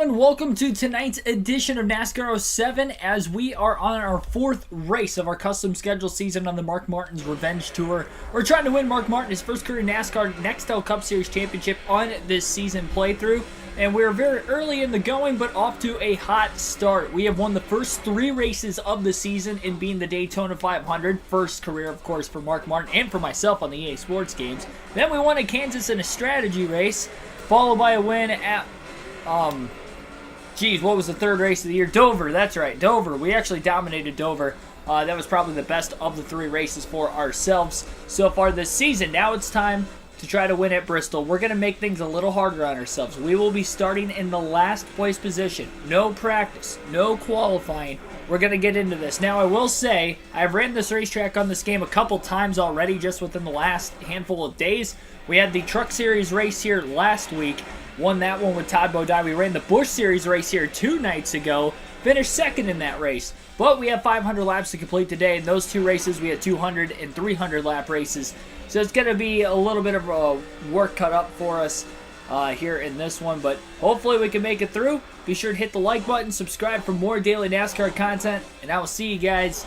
And welcome to tonight's edition of NASCAR 07 as we are on our fourth race of our custom schedule season on the Mark Martin's Revenge Tour. We're trying to win Mark Martin his first career NASCAR Nextel Cup Series Championship on this season playthrough. And we're very early in the going, but off to a hot start. We have won the first three races of the season in being the Daytona 500. First career, of course, for Mark Martin and for myself on the EA Sports games. Then we won at Kansas in a strategy race, followed by a win at, what was the third race of the year? Dover, that's right, Dover. We actually dominated Dover. That was probably the best of the three races for ourselves so far this season. Now it's time to try to win at Bristol. We're going to make things a little harder on ourselves. We will be starting in the last place position. No practice, no qualifying. We're going to get into this. Now, I will say, I've ran this racetrack on this game a couple times already just within the last handful of days. We had the Truck Series race here last week. Won that one with Todd Bodine. We ran the Busch Series race here 2 nights ago. Finished second in that race. But we have 500 laps to complete today. In those two races, we had 200 and 300 lap races. So it's going to be a little bit of work cut up for us here in this one. But hopefully we can make it through. Be sure to hit the like button. Subscribe for more daily NASCAR content. And I will see you guys.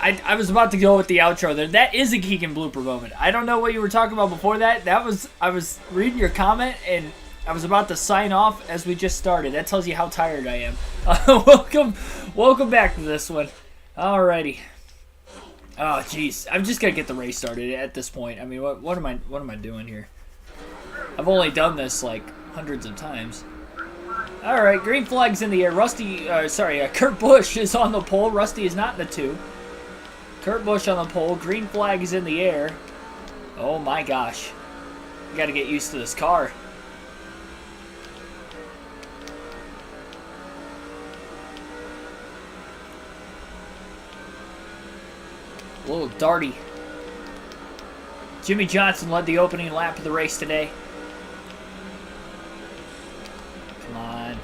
I was about to go with the outro there. That is a Keegan blooper moment. I don't know what you were talking about before that. I was reading your comment and I was about to sign off as we just started. That tells you how tired I am. Welcome back to this one. Alrighty. Oh jeez, I'm just gonna get the race started at this point. I mean, what am I doing here? I've only done this like hundreds of times. All right, green flag's in the air. Kurt Busch is on the pole. Rusty is not in the 2. Kurt Busch on the pole. Green flag is in the air. Oh my gosh, you got to get used to this car. A little darty. Jimmy Johnson led the opening lap of the race today. Come on.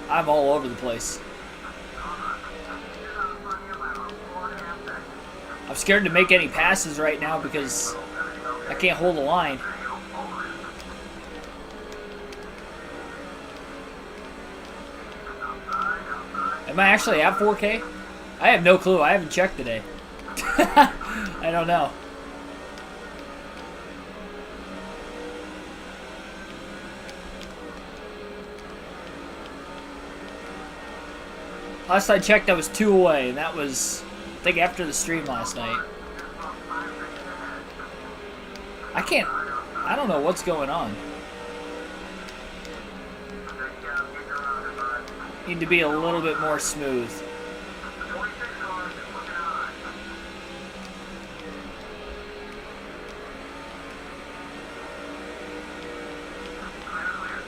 I'm all over the place. I'm scared to make any passes right now because I can't hold the line. Am I actually at 4K? I have no clue. I haven't checked today. I don't know. Last I checked, I was 2 away, and that was, I think, after the stream last night. I don't know what's going on. Need to be a little bit more smooth.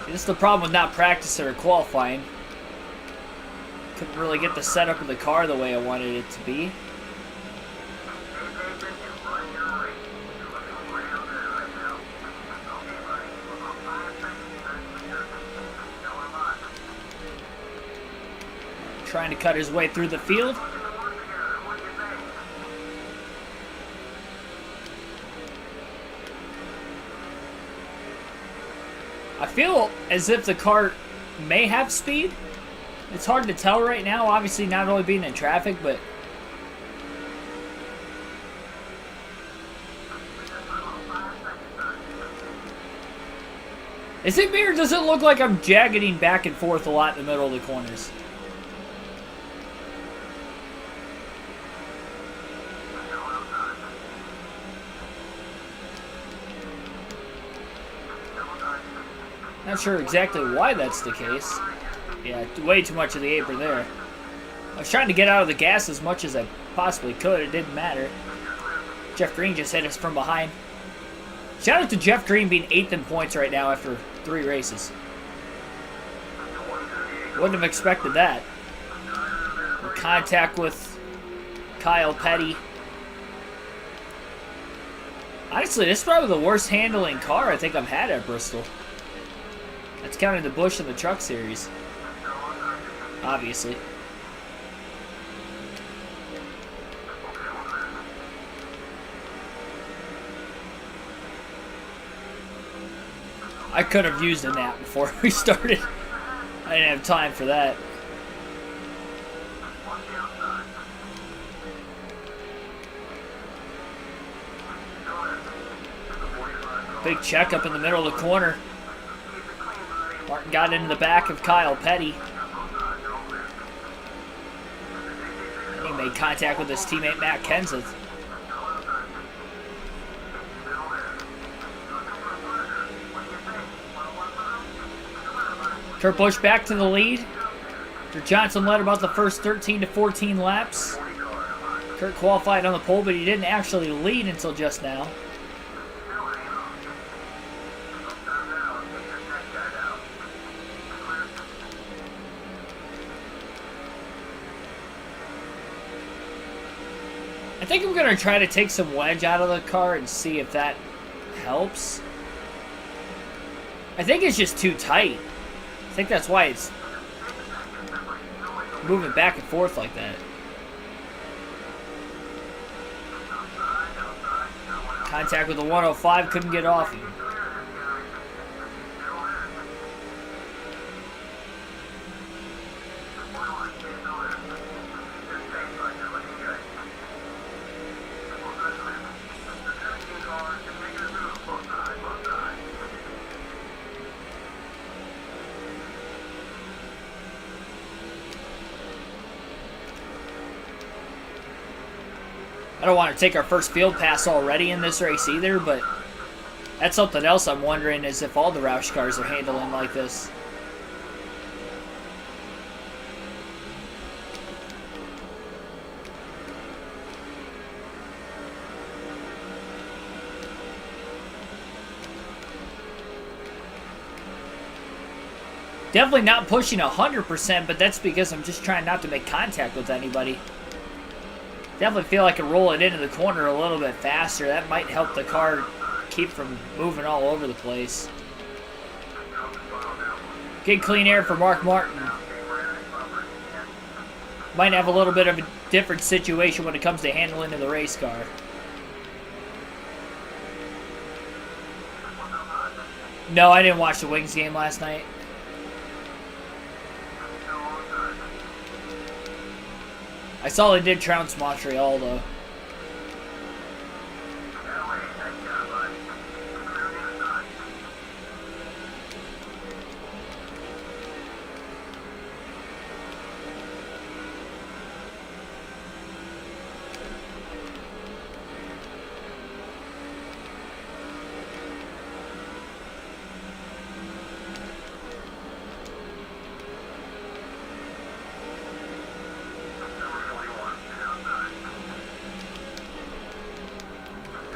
This is the problem with not practicing or qualifying. Couldn't really get the setup of the car the way I wanted it to be. Trying to cut his way through the field. I feel as if the car may have speed. It's hard to tell right now, obviously not only being in traffic, but is it me or does it look like I'm jagging back and forth a lot in the middle of the corners? Not sure exactly why that's the case. Yeah, way too much of the apron there. I was trying to get out of the gas as much as I possibly could. It didn't matter. Jeff Green just hit us from behind. Shout out to Jeff Green being 8th in points right now after 3 races. Wouldn't have expected that. In contact with Kyle Petty. Honestly, this is probably the worst handling car I think I've had at Bristol. That's counting the Busch and the Truck Series. Obviously. I could have used a nap before we started. I didn't have time for that. Big check up in the middle of the corner. Martin got into the back of Kyle Petty. And he made contact with his teammate Matt Kenseth. Kurt Busch back to the lead. Johnson led about the first 13 to 14 laps. Kurt qualified on the pole, but he didn't actually lead until just now. I think I'm going to try to take some wedge out of the car and see if that helps. I think it's just too tight. I think that's why it's moving back and forth like that. Contact with the 105, couldn't get off him. I don't want to take our first field pass already in this race either, but that's something else I'm wondering is if all the Roush cars are handling like this. Definitely not pushing 100%, but that's because I'm just trying not to make contact with anybody. Definitely feel I can roll it into the corner a little bit faster. That might help the car keep from moving all over the place. Good clean air for Mark Martin. Might have a little bit of a different situation when it comes to handling of the race car. No, I didn't watch the Wings game last night. I saw they did trounce Montreal, though.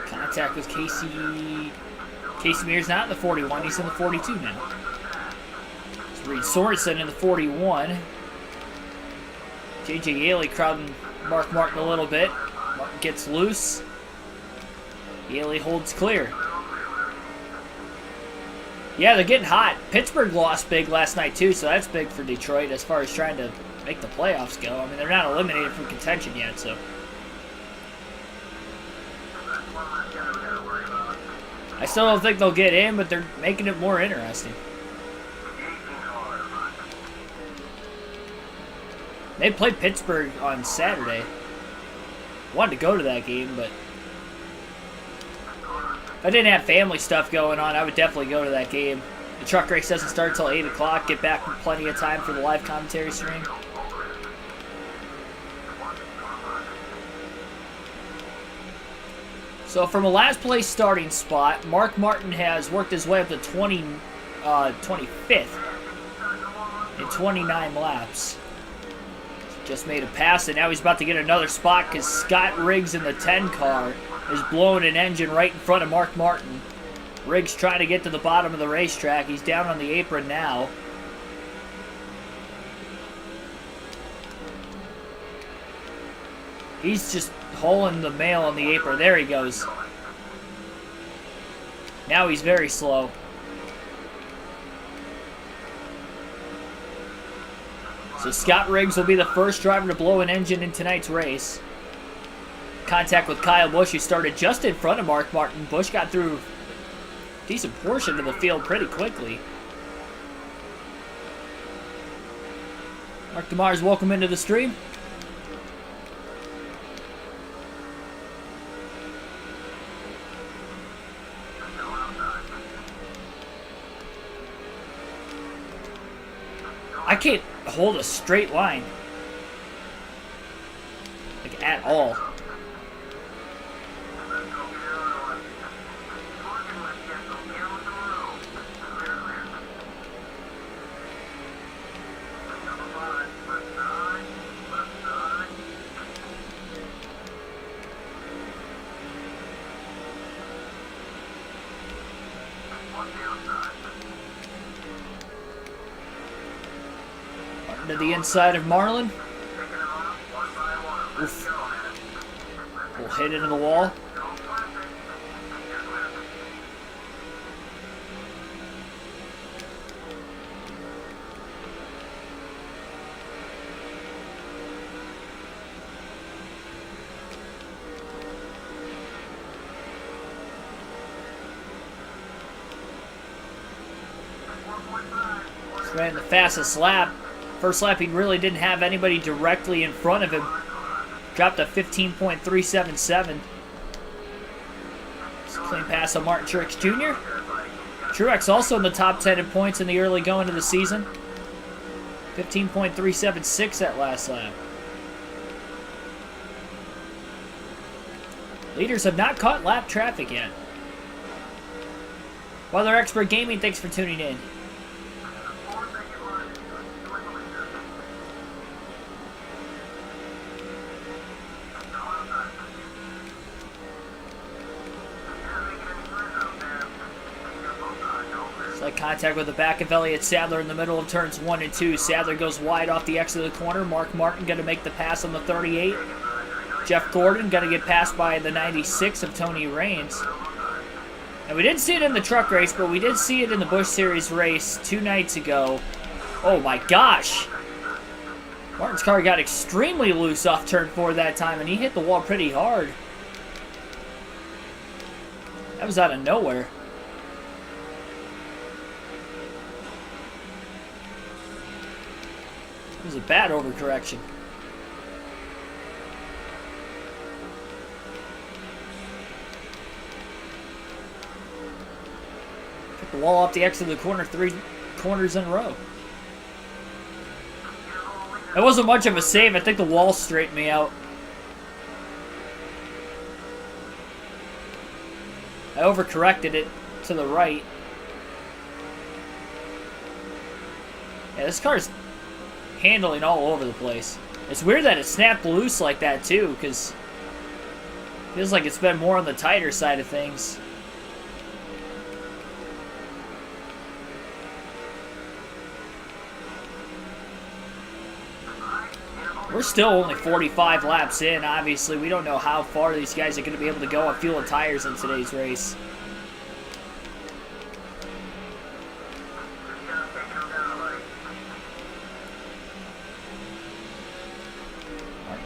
Contact with Casey. Casey Mears not in the 41. He's in the 42 now. So Reed Sorensen in the 41. J.J. Yaley crowding Mark Martin a little bit. Martin gets loose. Yaley holds clear. Yeah, they're getting hot. Pittsburgh lost big last night too, so that's big for Detroit as far as trying to make the playoffs go. I mean, they're not eliminated from contention yet, so. I still don't think they'll get in, but they're making it more interesting. They played Pittsburgh on Saturday. Wanted to go to that game, but if I didn't have family stuff going on, I would definitely go to that game. The truck race doesn't start until 8 o'clock. Get back in plenty of time for the live commentary stream. So from a last place starting spot, Mark Martin has worked his way up to 25th in 29 laps. Just made a pass, and now he's about to get another spot because Scott Riggs in the 10 car is blowing an engine right in front of Mark Martin. Riggs trying to get to the bottom of the racetrack. He's down on the apron now. He's just hauling the mail on the apron. There he goes. Now he's very slow. So Scott Riggs will be the first driver to blow an engine in tonight's race. Contact with Kyle Busch, who started just in front of Mark Martin. Busch got through decent portion of the field pretty quickly. Mark DeMars, welcome into the stream. I can't hold a straight line. Like, at all. To the inside of Marlin. Oof. We'll hit into the wall. Ran the fastest lap. First lap, he really didn't have anybody directly in front of him. Dropped a 15.377. Clean pass on Martin Truex Jr. Truex also in the top 10 in points in the early going of the season. 15.376 that last lap. Leaders have not caught lap traffic yet. Weather Expert Gaming, thanks for tuning in. Contact with the back of Elliott Sadler in the middle of turns 1 and 2. Sadler goes wide off the exit of the corner. Mark Martin going to make the pass on the 38. Jeff Gordon going to get passed by the 96 of Tony Raines. And we didn't see it in the truck race, but we did see it in the Busch Series race 2 nights ago. Oh my gosh! Martin's car got extremely loose off turn 4 that time, and he hit the wall pretty hard. That was out of nowhere. It was a bad overcorrection. Took the wall off the exit of the corner 3 corners in a row. That wasn't much of a save. I think the wall straightened me out. I overcorrected it to the right. Yeah, this car's handling all over the place. It's weird that it snapped loose like that too, because it feels like it's been more on the tighter side of things. We're still only 45 laps in. Obviously, we don't know how far these guys are going to be able to go on fuel and tires in today's race.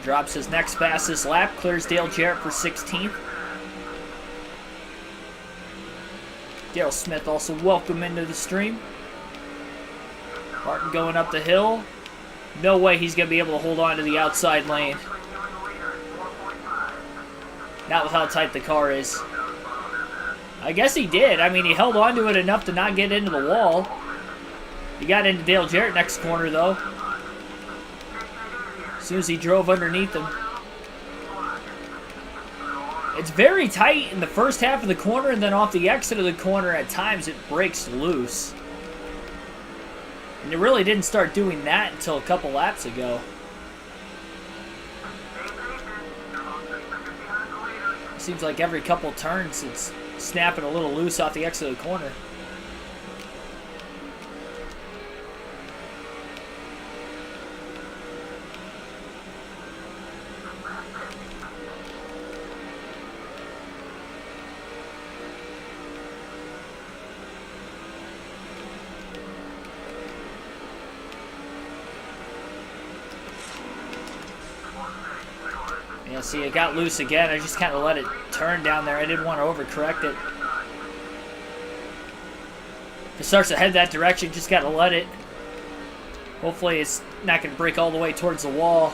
Drops his next fastest lap, clears Dale Jarrett for 16th. Darrell Smith also welcome into the stream. Martin going up the hill. No way he's going to be able to hold on to the outside lane. Not with how tight the car is. I guess he did. I mean, he held on to it enough to not get into the wall. He got into Dale Jarrett next corner, though. As soon as he drove underneath him. It's very tight in the first half of the corner, and then off the exit of the corner at times it breaks loose. And it really didn't start doing that until a couple laps ago. It seems like every couple turns it's snapping a little loose off the exit of the corner. Yeah, see, it got loose again. I just kind of let it turn down there. I didn't want to overcorrect it. If it starts to head that direction, just got to let it. Hopefully it's not going to break all the way towards the wall.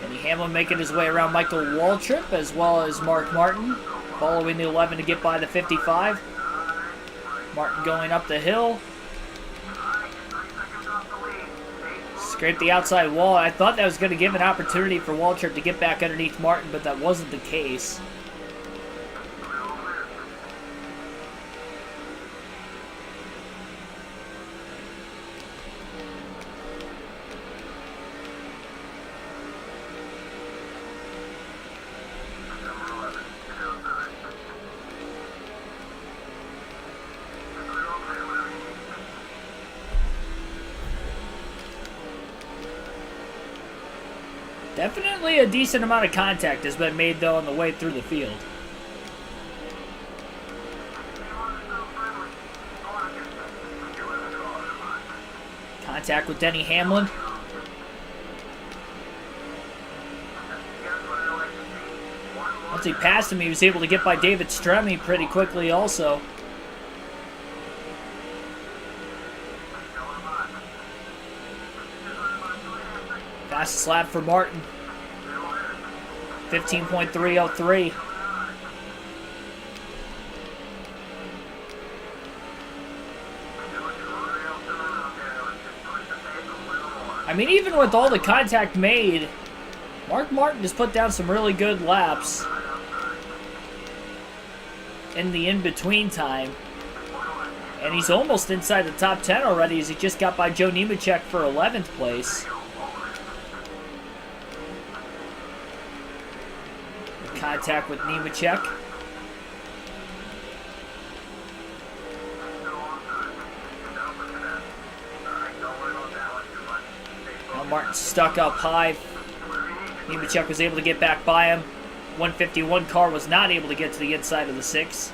Denny Hamlin making his way around Michael Waltrip as well as Mark Martin, following the 11 to get by the 55. Martin going up the hill. Scraped the outside wall. I thought that was going to give an opportunity for Waltrip to get back underneath Martin, but that wasn't the case. Definitely a decent amount of contact has been made, though, on the way through the field. Contact with Denny Hamlin. Once he passed him, he was able to get by David Stremme pretty quickly also. Fastest lap for Martin. 15.303. I mean, even with all the contact made, Mark Martin has put down some really good laps in the in-between time. And he's almost inside the top 10 already as he just got by Joe Nemechek for 11th place. Contact with Nemechek. Now Martin stuck up high. Nemechek was able to get back by him. 151 car was not able to get to the inside of the 6.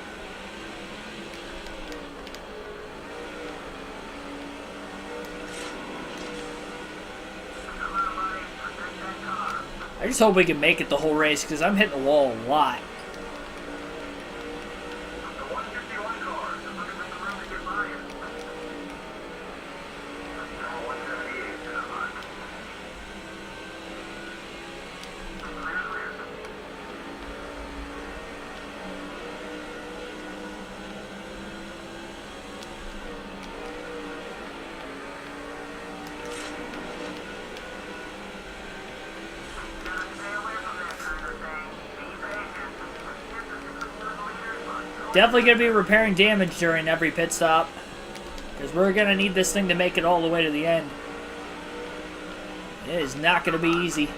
I just hope we can make it the whole race because I'm hitting the wall a lot. Definitely going to be repairing damage during every pit stop, because we're going to need this thing to make it all the way to the end. It is not going to be easy.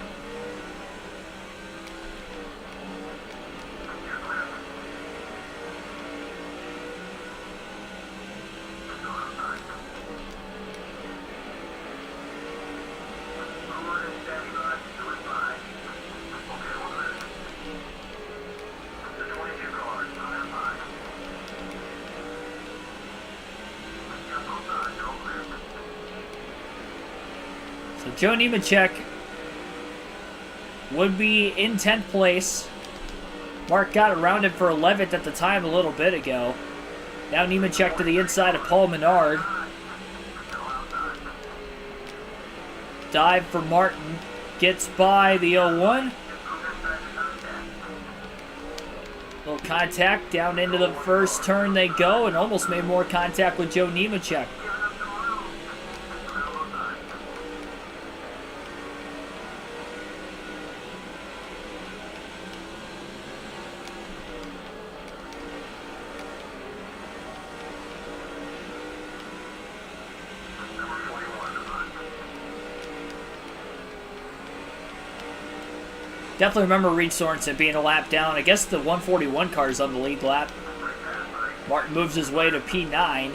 So Joe Nemechek would be in 10th place. Mark got around him for 11th at the time a little bit ago. Now Nemechek to the inside of Paul Menard. Dive for Martin. Gets by the 01. Little contact down into the first turn they go, and almost made more contact with Joe Nemechek. Definitely remember Reed Sorensen being a lap down. I guess the 141 car is on the lead lap. Martin moves his way to P9.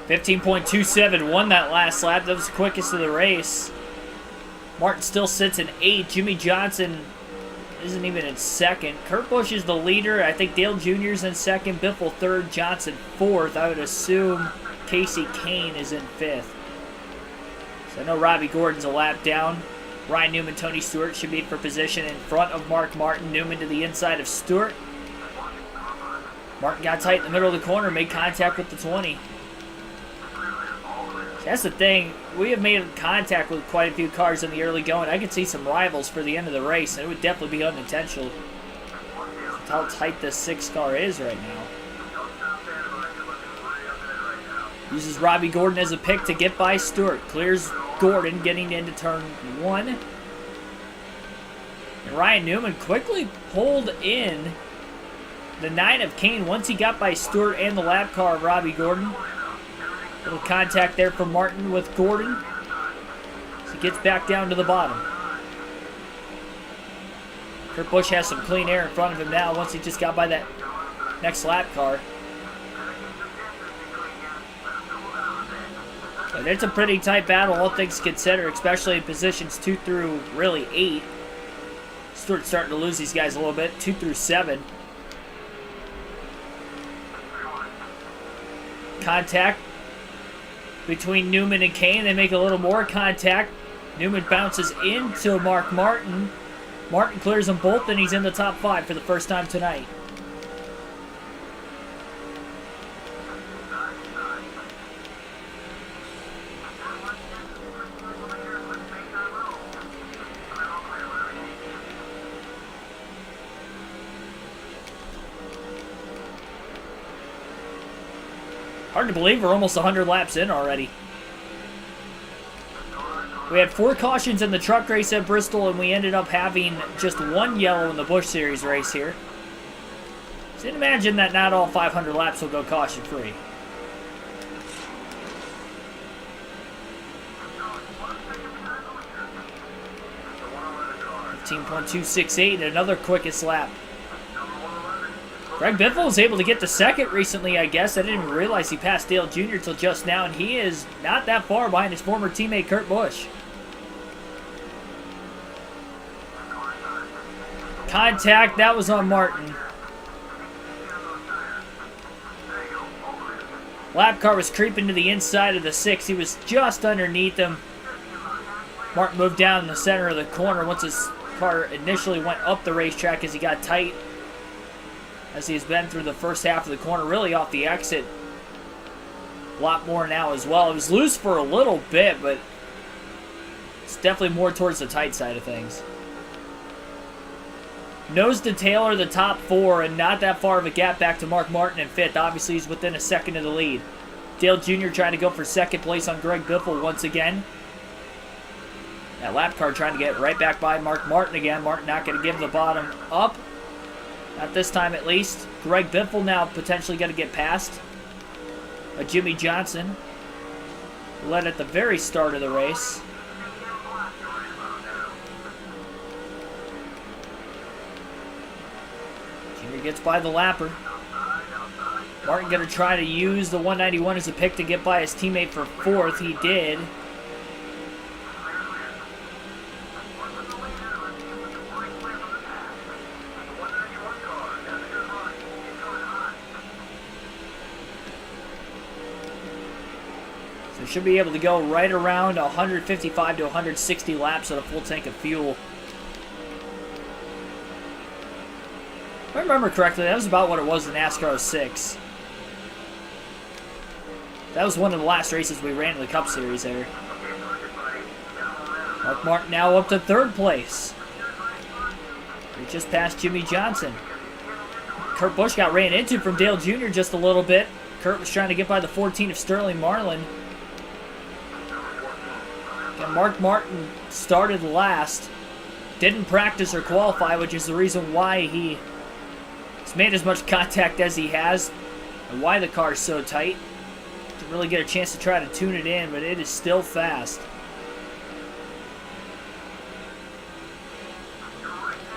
15.27 won that last lap. That was the quickest of the race. Martin still sits in 8th. Jimmy Johnson isn't even in 2nd. Kurt Busch is the leader. I think Dale Jr.'s in 2nd. Biffle 3rd. Johnson 4th. I would assume Casey Kane is in 5th. So I know Robbie Gordon's a lap down. Ryan Newman, Tony Stewart should be for position in front of Mark Martin. Newman to the inside of Stewart. Martin got tight in the middle of the corner, made contact with the 20. That's the thing. We have made contact with quite a few cars in the early going. I could see some rivals for the end of the race, and it would definitely be unintentional. That's how tight this 6 car is right now. Uses Robbie Gordon as a pick to get by Stewart. Clears Gordon getting into turn 1. And Ryan Newman quickly pulled in the 9 of Kane once he got by Stewart and the lap car of Robbie Gordon. Little contact there from Martin with Gordon. So he gets back down to the bottom. Kurt Busch has some clean air in front of him now once he just got by that next lap car. But it's a pretty tight battle, all things considered, especially in positions 2 through really 8. Stewart's starting to lose these guys a little bit, 2 through 7. Contact between Newman and Kane. They make a little more contact. Newman bounces into Mark Martin. Martin clears them both, and he's in the top 5 for the first time tonight. Hard to believe we're almost 100 laps in already. We had 4 cautions in the truck race at Bristol, and we ended up having just 1 yellow in the Busch Series race here. So imagine that not all 500 laps will go caution-free. .268, another quickest lap. Greg Biffle was able to get to 2nd recently, I guess. I didn't even realize he passed Dale Jr. till just now, and he is not that far behind his former teammate Kurt Busch. Contact, that was on Martin. Lap car was creeping to the inside of the 6. He was just underneath him. Martin moved down in the center of the corner once his car initially went up the racetrack as he got tight, as he's been through the first half of the corner, really off the exit. A lot more now as well. It was loose for a little bit, but it's definitely more towards the tight side of things. Nose to tail are the top 4, and not that far of a gap back to Mark Martin in 5th. Obviously, he's within a 2nd of the lead. Dale Jr. trying to go for 2nd place on Greg Biffle once again. That lap car trying to get right back by Mark Martin again. Martin not going to give the bottom up. Not this time, at least. Greg Biffle now potentially going to get past Jimmy Johnson, who led at the very start of the race. Junior gets by the lapper. Martin going to try to use the 191 as a pick to get by his teammate for 4th. He did. Should be able to go right around 155 to 160 laps on a full tank of fuel. If I remember correctly, that was about what it was in NASCAR 06. That was one of the last races we ran in the Cup Series there. Mark Martin now up to 3rd place. He just passed Jimmy Johnson. Kurt Busch got ran into from Dale Jr. just a little bit. Kurt was trying to get by the 14 of Sterling Marlin. And Mark Martin started last. Didn't practice or qualify, which is the reason why he's made as much contact as he has and why the car is so tight. To really get a chance to try to tune it in, but it is still fast.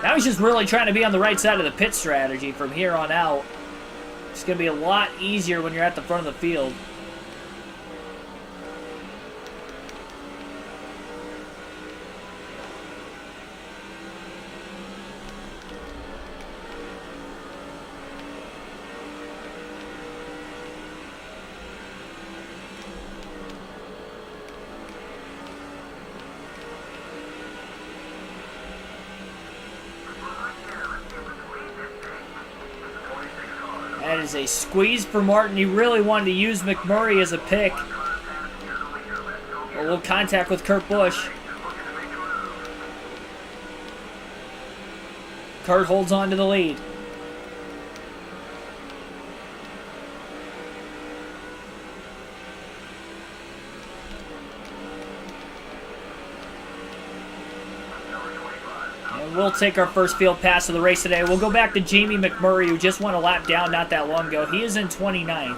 Now he's just really trying to be on the right side of the pit strategy from here on out. It's going to be a lot easier when you're at the front of the field. That is a squeeze for Martin. He really wanted to use McMurray as a pick. A little contact with Kurt Busch. Kurt holds on to the lead. And we'll take our first field pass of the race today. We'll go back to Jamie McMurray, who just won a lap down not that long ago. He is in 29th.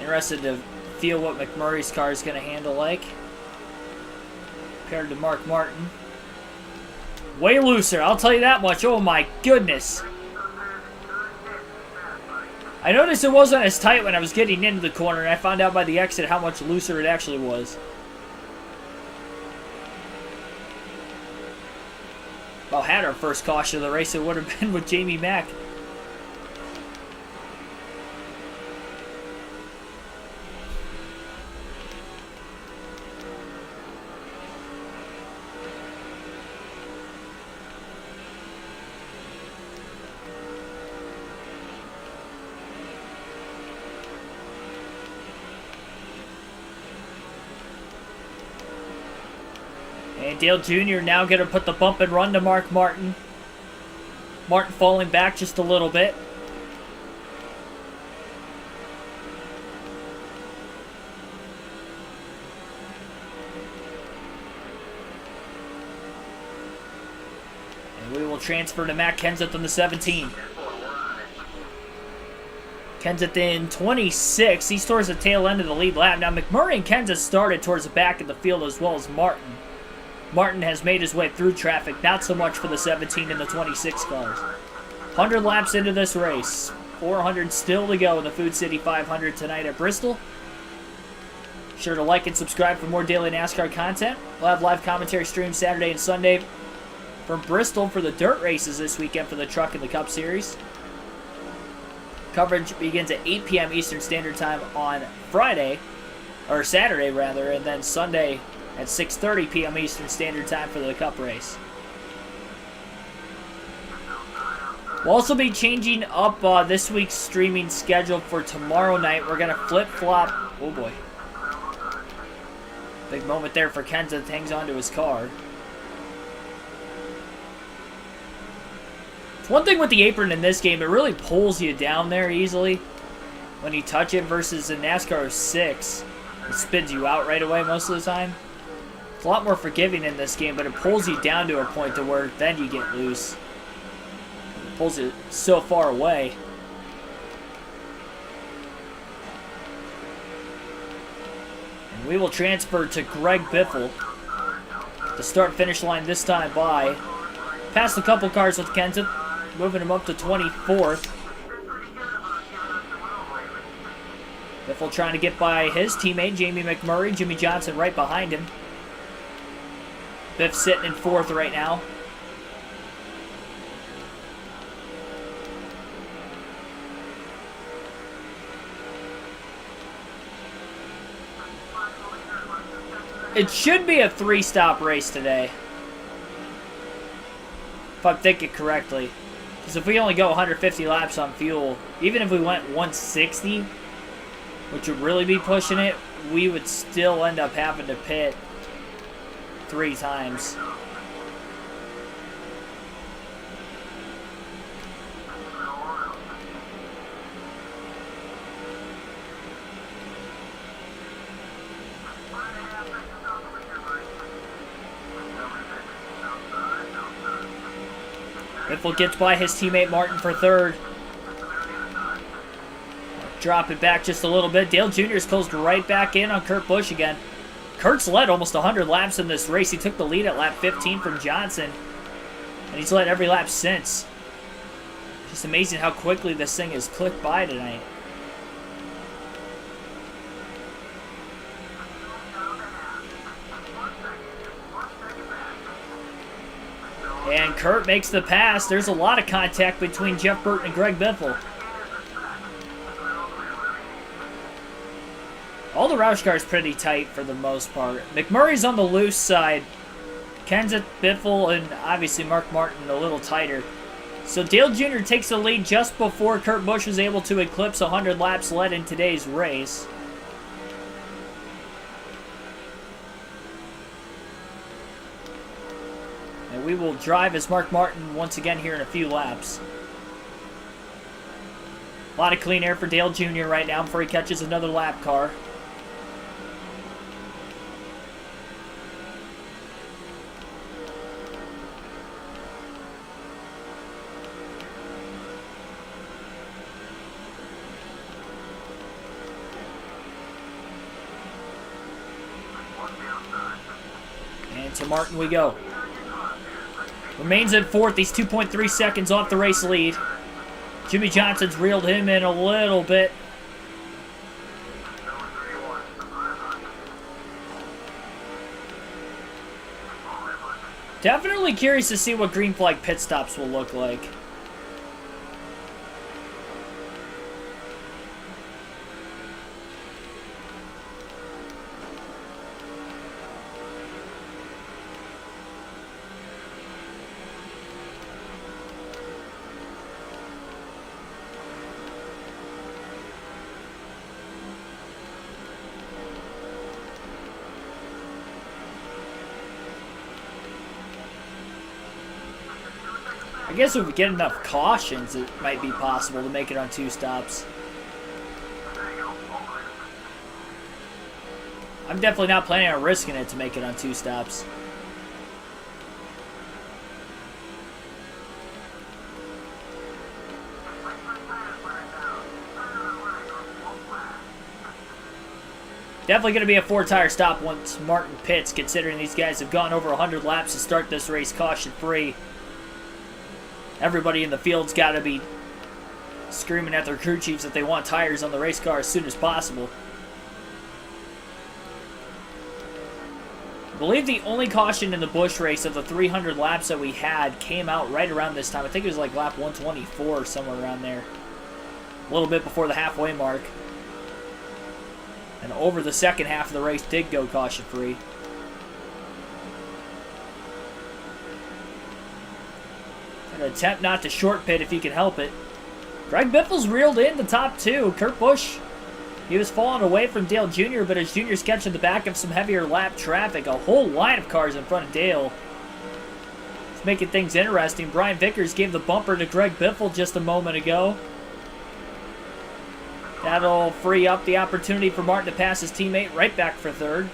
Interested to feel what McMurray's car is going to handle like compared to Mark Martin. Way looser, I'll tell you that much. Oh my goodness. I noticed it wasn't as tight when I was getting into the corner, and I found out by the exit how much looser it actually was. Well, had our first caution of the race, it would have been with Jamie Mack. And Dale Jr. now going to put the bump and run to Mark Martin. Martin falling back just a little bit. And we will transfer to Matt Kenseth on the 17. Kenseth in 26. He's towards the tail end of the lead lap. Now McMurray and Kenseth started towards the back of the field as well as Martin. Martin has made his way through traffic, not so much for the 17 and the 26 cars. 100 laps into this race. 400 still to go in the Food City 500 tonight at Bristol. Sure to like and subscribe for more daily NASCAR content. We'll have live commentary streams Saturday and Sunday from Bristol for the dirt races this weekend for the Truck and the Cup Series. Coverage begins at 8 p.m. Eastern Standard Time on Friday, or Saturday rather, and then Sunday at 6:30 p.m. Eastern Standard Time for the Cup race. We'll also be changing up this week's streaming schedule for tomorrow night. We're going to flip-flop. Oh boy. Big moment there for Kenseth. Hangs onto his car. It's one thing with the apron in this game. It really pulls you down there easily when you touch it versus in NASCAR 6. It spins you out right away most of the time. It's a lot more forgiving in this game, but it pulls you down to a point to where then you get loose. It pulls it so far away. And we will transfer to Greg Biffle. The start-finish line this time by. Passed a couple cars with Kenseth, moving him up to 24th. Biffle trying to get by his teammate, Jamie McMurray. Jimmy Johnson right behind him. Biff sitting in 4th right now. It should be a 3-stop race today, if I'm thinking correctly. Because if we only go 150 laps on fuel, even if we went 160, which would really be pushing it, we would still end up having to pit 3 times. Biffle gets by his teammate Martin for 3rd. Drop it back just a little bit. Dale Jr.'s closed right back in on Kurt Busch again. Kurt's led almost 100 laps in this race. He took the lead at lap 15 from Johnson, and he's led every lap since. Just amazing how quickly this thing has clicked by tonight. And Kurt makes the pass. There's a lot of contact between Jeff Burton and Greg Biffle. All the Roush cars pretty tight for the most part. McMurray's on the loose side. Kenseth, Biffle, and obviously Mark Martin a little tighter. So Dale Jr. takes the lead just before Kurt Busch was able to eclipse 100 laps led in today's race. And we will drive as Mark Martin once again here in a few laps. A lot of clean air for Dale Jr. right now before he catches another lap car. And to Martin we go. Remains in fourth. He's 2.3 seconds off the race lead. Jimmy Johnson's reeled him in a little bit. Definitely curious to see what green flag pit stops will look like. I guess if we get enough cautions, it might be possible to make it on 2 stops. I'm definitely not planning on risking it to make it on 2 stops. Definitely going to be a 4-tire stop once Martin pits, considering these guys have gone over 100 laps to start this race caution-free. Everybody in the field's got to be screaming at their crew chiefs that they want tires on the race car as soon as possible. I believe the only caution in the Busch race of the 300 laps that we had came out right around this time. I think it was like lap 124 or somewhere around there. A little bit before the halfway mark. And over the second half of the race did go caution-free. Attempt not to short pit if he can help it. Greg Biffle's reeled in the top 2. Kurt Busch, he was falling away from Dale Jr., but as Jr.'s catching the back of some heavier lap traffic, a whole line of cars in front of Dale. It's making things interesting. Brian Vickers gave the bumper to Greg Biffle just a moment ago. That'll free up the opportunity for Martin to pass his teammate right back for third.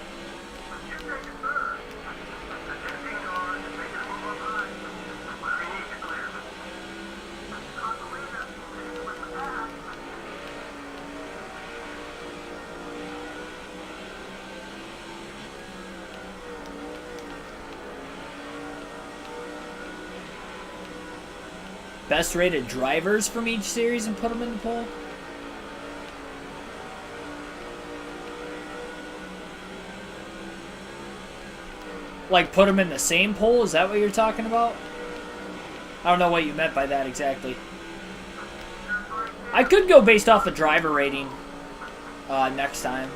Best rated drivers from each series and put them in the poll? Like, put them in the same poll? Is that what you're talking about? I don't know what you meant by that exactly. I could go based off the driver rating next time.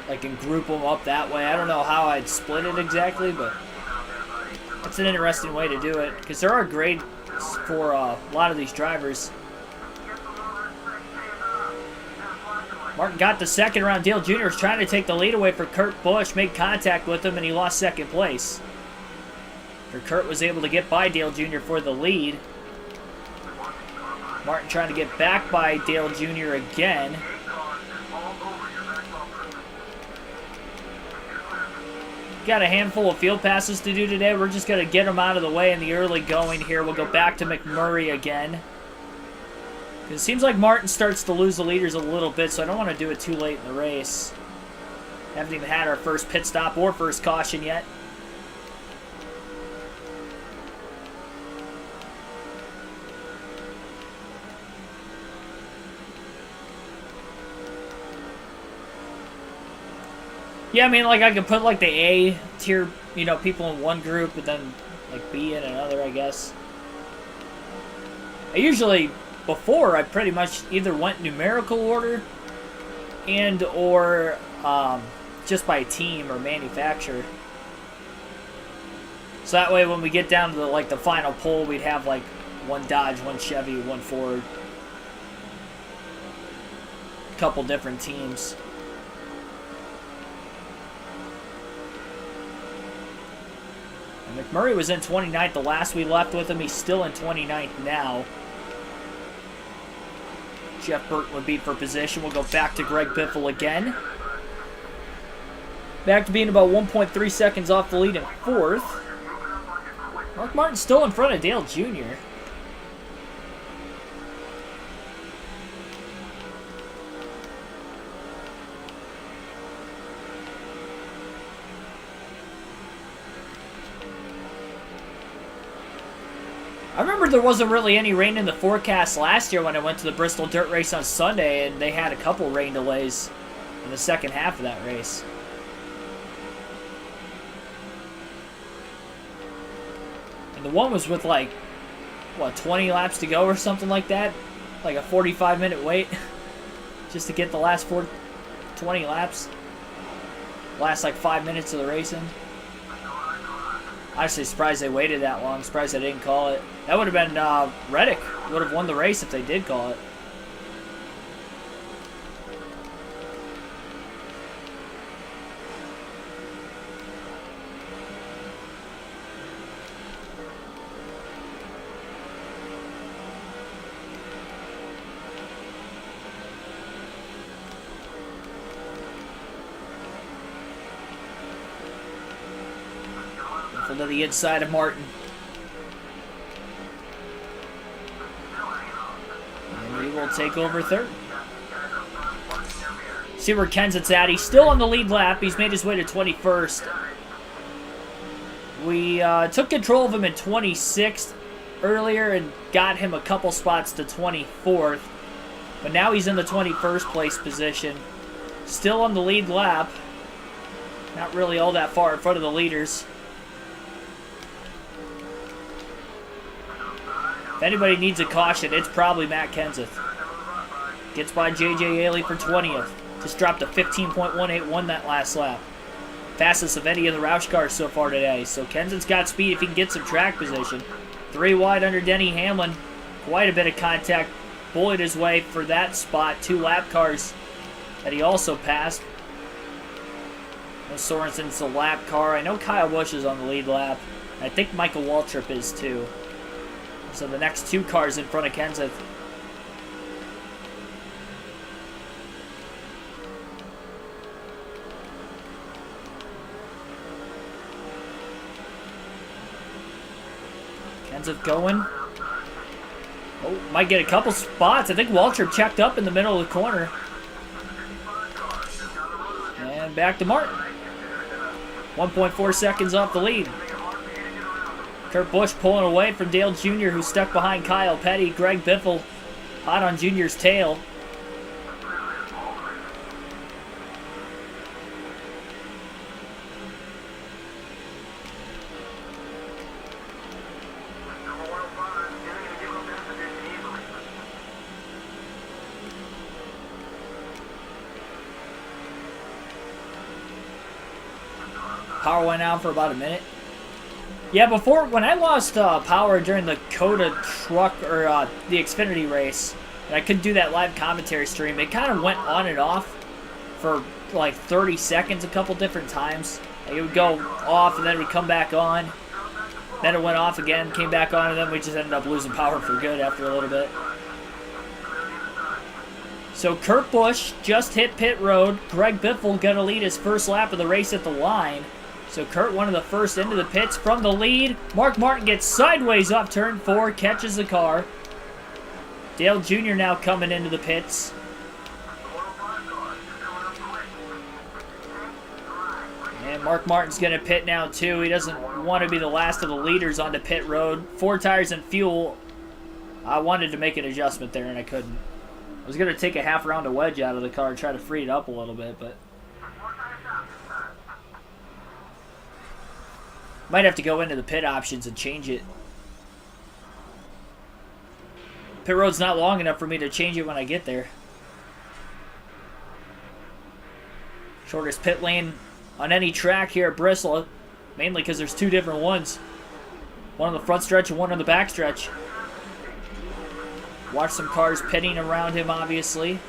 Like, and group them up that way. I don't know how I'd split it exactly, but it's an interesting way to do it. Because there are grades for a lot of these drivers. Martin got the second round. Dale Jr. was trying to take the lead away for Kurt Busch. Made contact with him, and he lost second place. Kurt was able to get by Dale Jr. for the lead. Martin trying to get back by Dale Jr. again. Got a handful of field passes to do today. We're just going to get them out of the way in the early going here. We'll go back to McMurray again. It seems like Martin starts to lose the leaders a little bit, so I don't want to do it too late in the race. Haven't even had our first pit stop or first caution yet. Yeah, I mean, like, I could put, like, the A tier, you know, people in one group, and then, like, B in another, I guess. I usually, before, I pretty much either went numerical order and or just by team or manufacturer. So that way when we get down to the final pole, we'd have like one Dodge, one Chevy, one Ford. A couple different teams. And McMurray was in 29th the last we left with him. He's still in 29th now. Jeff Burton would be for position. We'll go back to Greg Biffle again. Back to being about 1.3 seconds off the lead in 4th. Mark Martin's still in front of Dale Jr. I remember there wasn't really any rain in the forecast last year when I went to the Bristol Dirt Race on Sunday, and they had a couple rain delays in the second half of that race. And the one was with like, what, 20 laps to go or something like that? Like a 45-minute wait just to get the last 20 laps. Last like 5 minutes of the racing. Honestly, surprised they waited that long. Surprised they didn't call it. That would have been Reddick would have won the race if they did call it. To the inside of Martin. And he will take over third. See where Kenseth's at. He's still on the lead lap. He's made his way to 21st. We took control of him in 26th earlier and got him a couple spots to 24th. But now he's in the 21st place position. Still on the lead lap. Not really all that far in front of the leaders. If anybody needs a caution, it's probably Matt Kenseth. Gets by J.J. Haley for 20th. Just dropped a 15.181 that last lap. Fastest of any of the Roush cars so far today. So Kenseth's got speed if he can get some track position. 3 wide under Denny Hamlin. Quite a bit of contact. Bullied his way for that spot. 2 lap cars that he also passed. Sorensen's the lap car. I know Kyle Busch is on the lead lap. I think Michael Waltrip is too. So the next 2 cars in front of Kenseth. Kenseth going. Oh, might get a couple spots. I think Waltrip checked up in the middle of the corner. And back to Martin. 1.4 seconds off the lead. Kurt Busch pulling away from Dale Jr., who's stuck behind Kyle Petty. Greg Biffle hot on Jr.'s tail. Power went out for about a minute. Yeah, before, when I lost power during the Coda truck, or the Xfinity race, and I couldn't do that live commentary stream, it kind of went on and off for like 30 seconds a couple different times. Like it would go off and then it would come back on. Then it went off again, came back on, and then we just ended up losing power for good after a little bit. So Kurt Busch just hit pit road. Greg Biffle going to lead his first lap of the race at the line. So Kurt, one of the first into the pits from the lead. Mark Martin gets sideways off turn 4, catches the car. Dale Jr. now coming into the pits. And Mark Martin's going to pit now too. He doesn't want to be the last of the leaders onto pit road. 4 tires and fuel. I wanted to make an adjustment there and I couldn't. I was going to take a half round of wedge out of the car and try to free it up a little bit, but might have to go into the pit options and change it. Pit road's not long enough for me to change it when I get there. Shortest pit lane on any track here at Bristol, mainly because there's 2 different ones. One on the front stretch and one on the back stretch. Watch some cars pitting around him, obviously.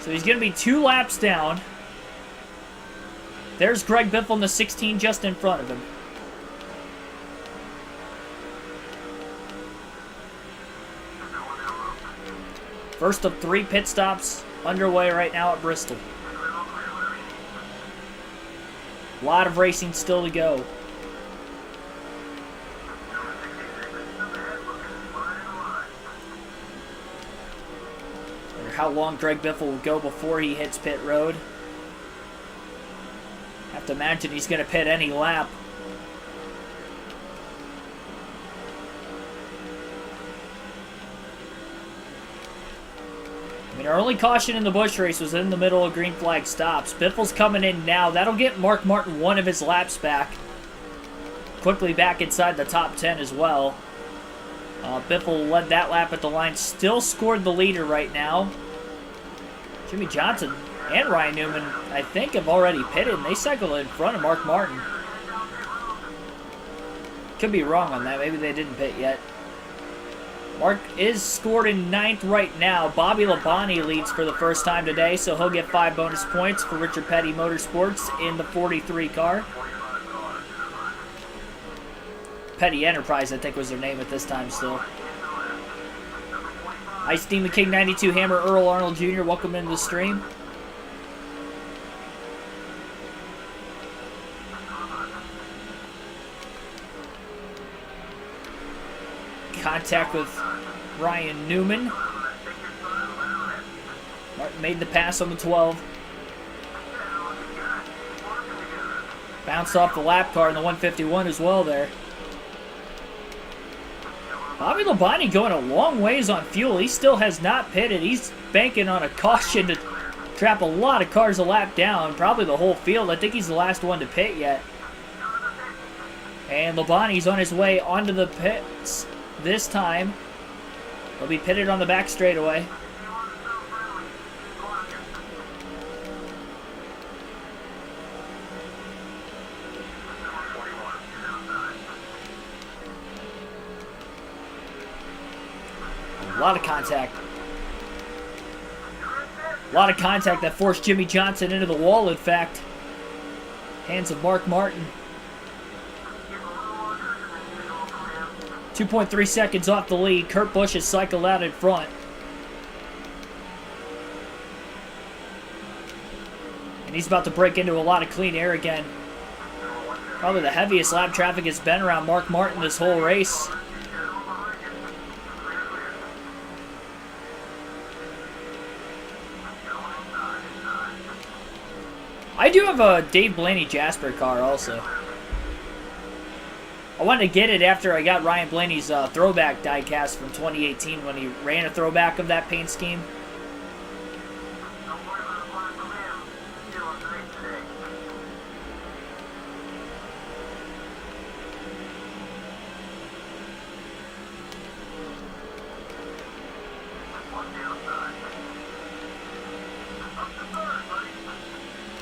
So he's going to be 2 laps down. There's Greg Biffle in the 16 just in front of him. First of 3 pit stops underway right now at Bristol. A lot of racing still to go. How long Greg Biffle will go before he hits pit road. Have to imagine he's going to pit any lap. I mean, our only caution in the Busch race was in the middle of green flag stops. Biffle's coming in now. That'll get Mark Martin 1 of his laps back. Quickly back inside the top 10 as well. Biffle led that lap at the line. Still scored the leader right now. Jimmy Johnson and Ryan Newman, I think, have already pitted, and they cycled in front of Mark Martin. Could be wrong on that. Maybe they didn't pit yet. Mark is scored in 9th right now. Bobby Labonte leads for the first time today, so he'll get 5 bonus points for Richard Petty Motorsports in the 43 car. Petty Enterprise, I think, was their name at this time still. Ice Demon King 92 Hammer Earl Arnold Jr., welcome into the stream. Contact with Ryan Newman. Martin made the pass on the 12. Bounced off the lap car in the 151 as well there. Bobby Labonte going a long ways on fuel. He still has not pitted. He's banking on a caution to trap a lot of cars a lap down. Probably the whole field. I think he's the last one to pit yet. And Labonte's on his way onto the pits this time. He'll be pitted on the back straightaway. A lot of contact. A lot of contact that forced Jimmy Johnson into the wall, in fact. Hands of Mark Martin. 2.3 seconds off the lead. Kurt Busch has cycled out in front. And he's about to break into a lot of clean air again. Probably the heaviest lap traffic has been around Mark Martin this whole race. I do have a Dave Blaney Jasper car also. I wanted to get it after I got Ryan Blaney's throwback diecast from 2018 when he ran a throwback of that paint scheme.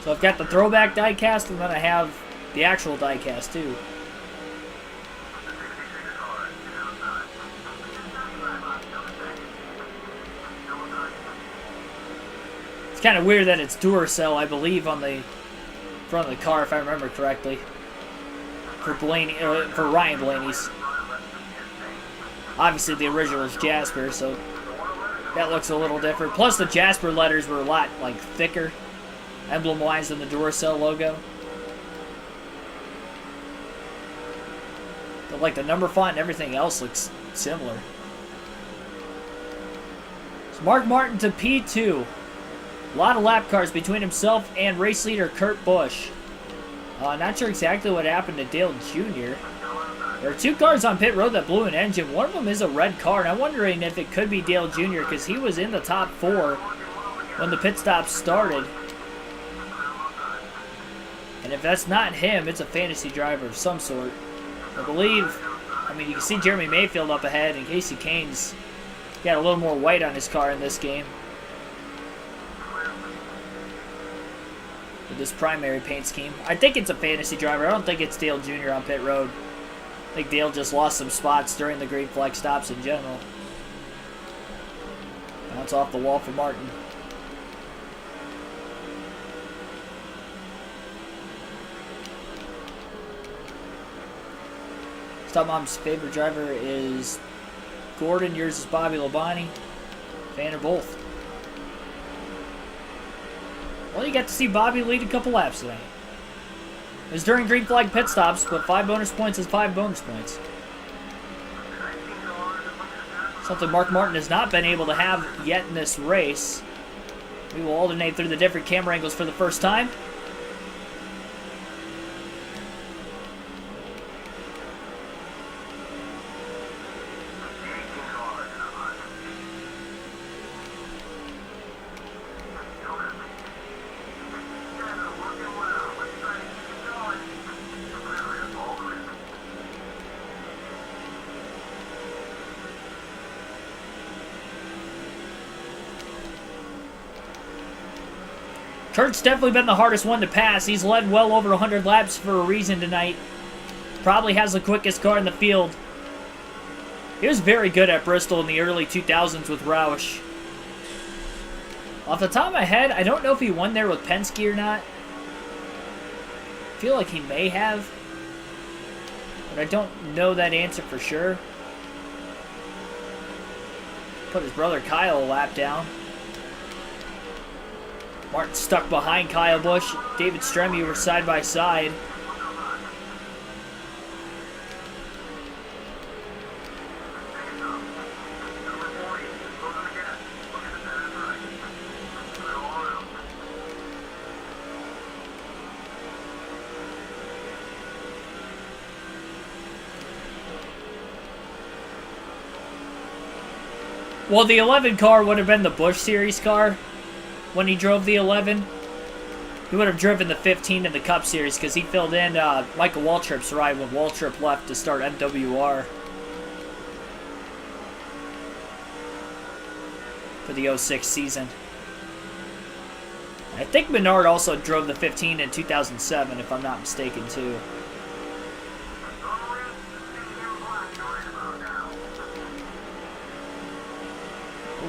So I've got the throwback diecast, and then I have the actual diecast too. It's kind of weird that it's Duracell, I believe, on the front of the car, if I remember correctly. For Ryan Blaney's. Obviously, the original is Jasper, so that looks a little different. Plus, the Jasper letters were a lot thicker, emblem-wise, than the Duracell logo. But the number font and everything else looks similar. So Mark Martin to P2. A lot of lap cars between himself and race leader Kurt Busch. Not sure exactly what happened to Dale Jr. There are 2 cars on pit road that blew an engine. One of them is a red car, and I'm wondering if it could be Dale Jr. because he was in the top 4 when the pit stop started. And if that's not him, it's a fantasy driver of some sort. I believe, you can see Jeremy Mayfield up ahead, and Casey Kane's got a little more white on his car in this game. with this primary paint scheme. I think it's a fantasy driver. I don't think it's Dale Jr. on pit road. I think Dale just lost some spots during the green flag stops in general. Bounce off the wall for Martin. Stop Mom's favorite driver is Gordon. Yours is Bobby Labonte. Fan of both. Well, you got to see Bobby lead a couple laps tonight. It was during green flag pit stops, but 5 bonus points is 5 bonus points. Something Mark Martin has not been able to have yet in this race. We will alternate through the different camera angles for the first time. Kurt's definitely been the hardest one to pass. He's led well over 100 laps for a reason tonight. Probably has the quickest car in the field. He was very good at Bristol in the early 2000s with Roush. Off the top of my head, I don't know if he won there with Penske or not. I feel like he may have, but I don't know that answer for sure. Put his brother Kyle a lap down. Martin stuck behind Kyle Busch. David Stremme were side by side. Well, the 11 car would have been the Busch Series car. When he drove the 11, he would have driven the 15 in the Cup Series because he filled in Michael Waltrip's ride when Waltrip left to start MWR for the 06 season. I think Menard also drove the 15 in 2007, if I'm not mistaken, too.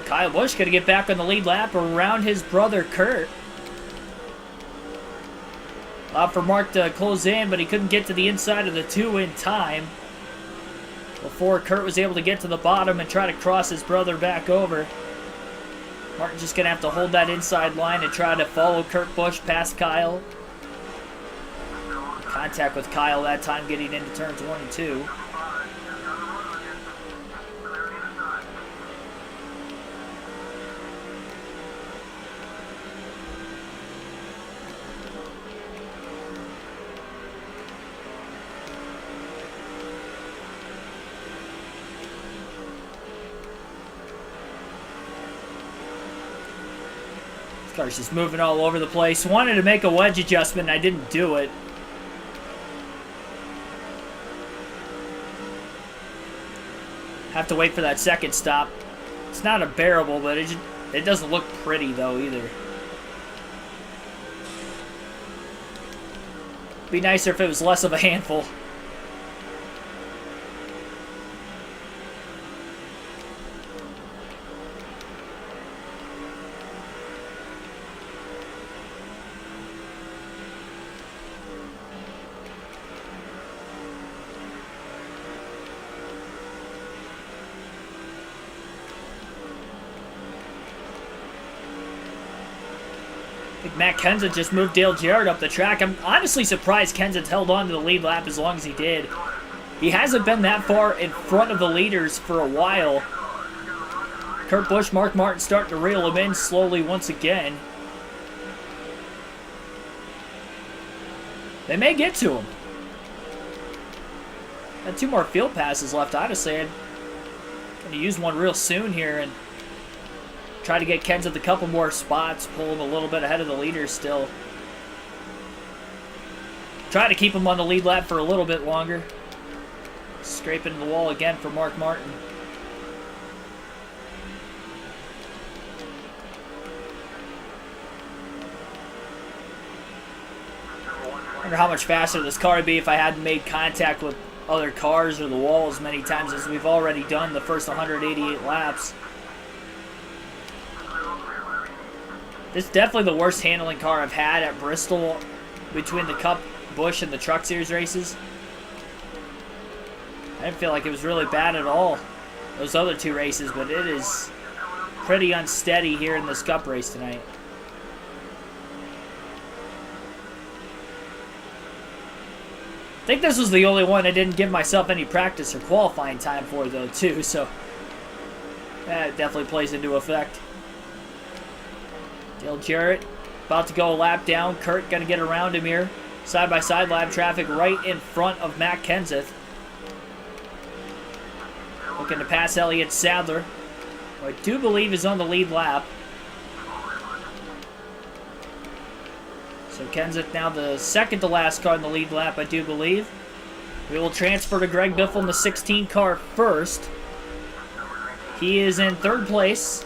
Kyle Busch going to get back on the lead lap around his brother Kurt. Allowed for Mark to close in, but he couldn't get to the inside of the 2 in time before Kurt was able to get to the bottom and try to cross his brother back over. Martin's just going to have to hold that inside line and try to follow Kurt Busch past Kyle. Contact with Kyle that time getting into turns 1 and 2. Car's just moving all over the place. Wanted to make a wedge adjustment, and I didn't do it. Have to wait for that second stop. It's not unbearable, but it doesn't look pretty, though, either. Be nicer if it was less of a handful. Matt Kenseth just moved Dale Jarrett up the track. I'm honestly surprised Kenseth held on to the lead lap as long as he did. He hasn't been that far in front of the leaders for a while. Kurt Busch, Mark Martin starting to reel him in slowly once again. They may get to him. Got 2 more field passes left. Honestly, I'm going to use one real soon here and try to get Kenseth a couple more spots, pull him a little bit ahead of the leaders still. Try to keep him on the lead lap for a little bit longer. Scraping the wall again for Mark Martin. wonder how much faster this car would be if I hadn't made contact with other cars or the wall as many times as we've already done the first 188 laps. This is definitely the worst handling car I've had at Bristol between the Cup, Busch, and the Truck Series races. I didn't feel like it was really bad at all, those other two races, but it is pretty unsteady here in this Cup race tonight. I think this was the only one I didn't give myself any practice or qualifying time for, though, too, so that definitely plays into effect. Dale Jarrett about to go a lap down. Kurt going to get around him here. Side-by-side lap traffic right in front of Matt Kenseth. Looking to pass Elliott Sadler, who I do believe is on the lead lap. So Kenseth now the second to last car in the lead lap, I do believe. We will transfer to Greg Biffle in the 16 car first. He is in third place.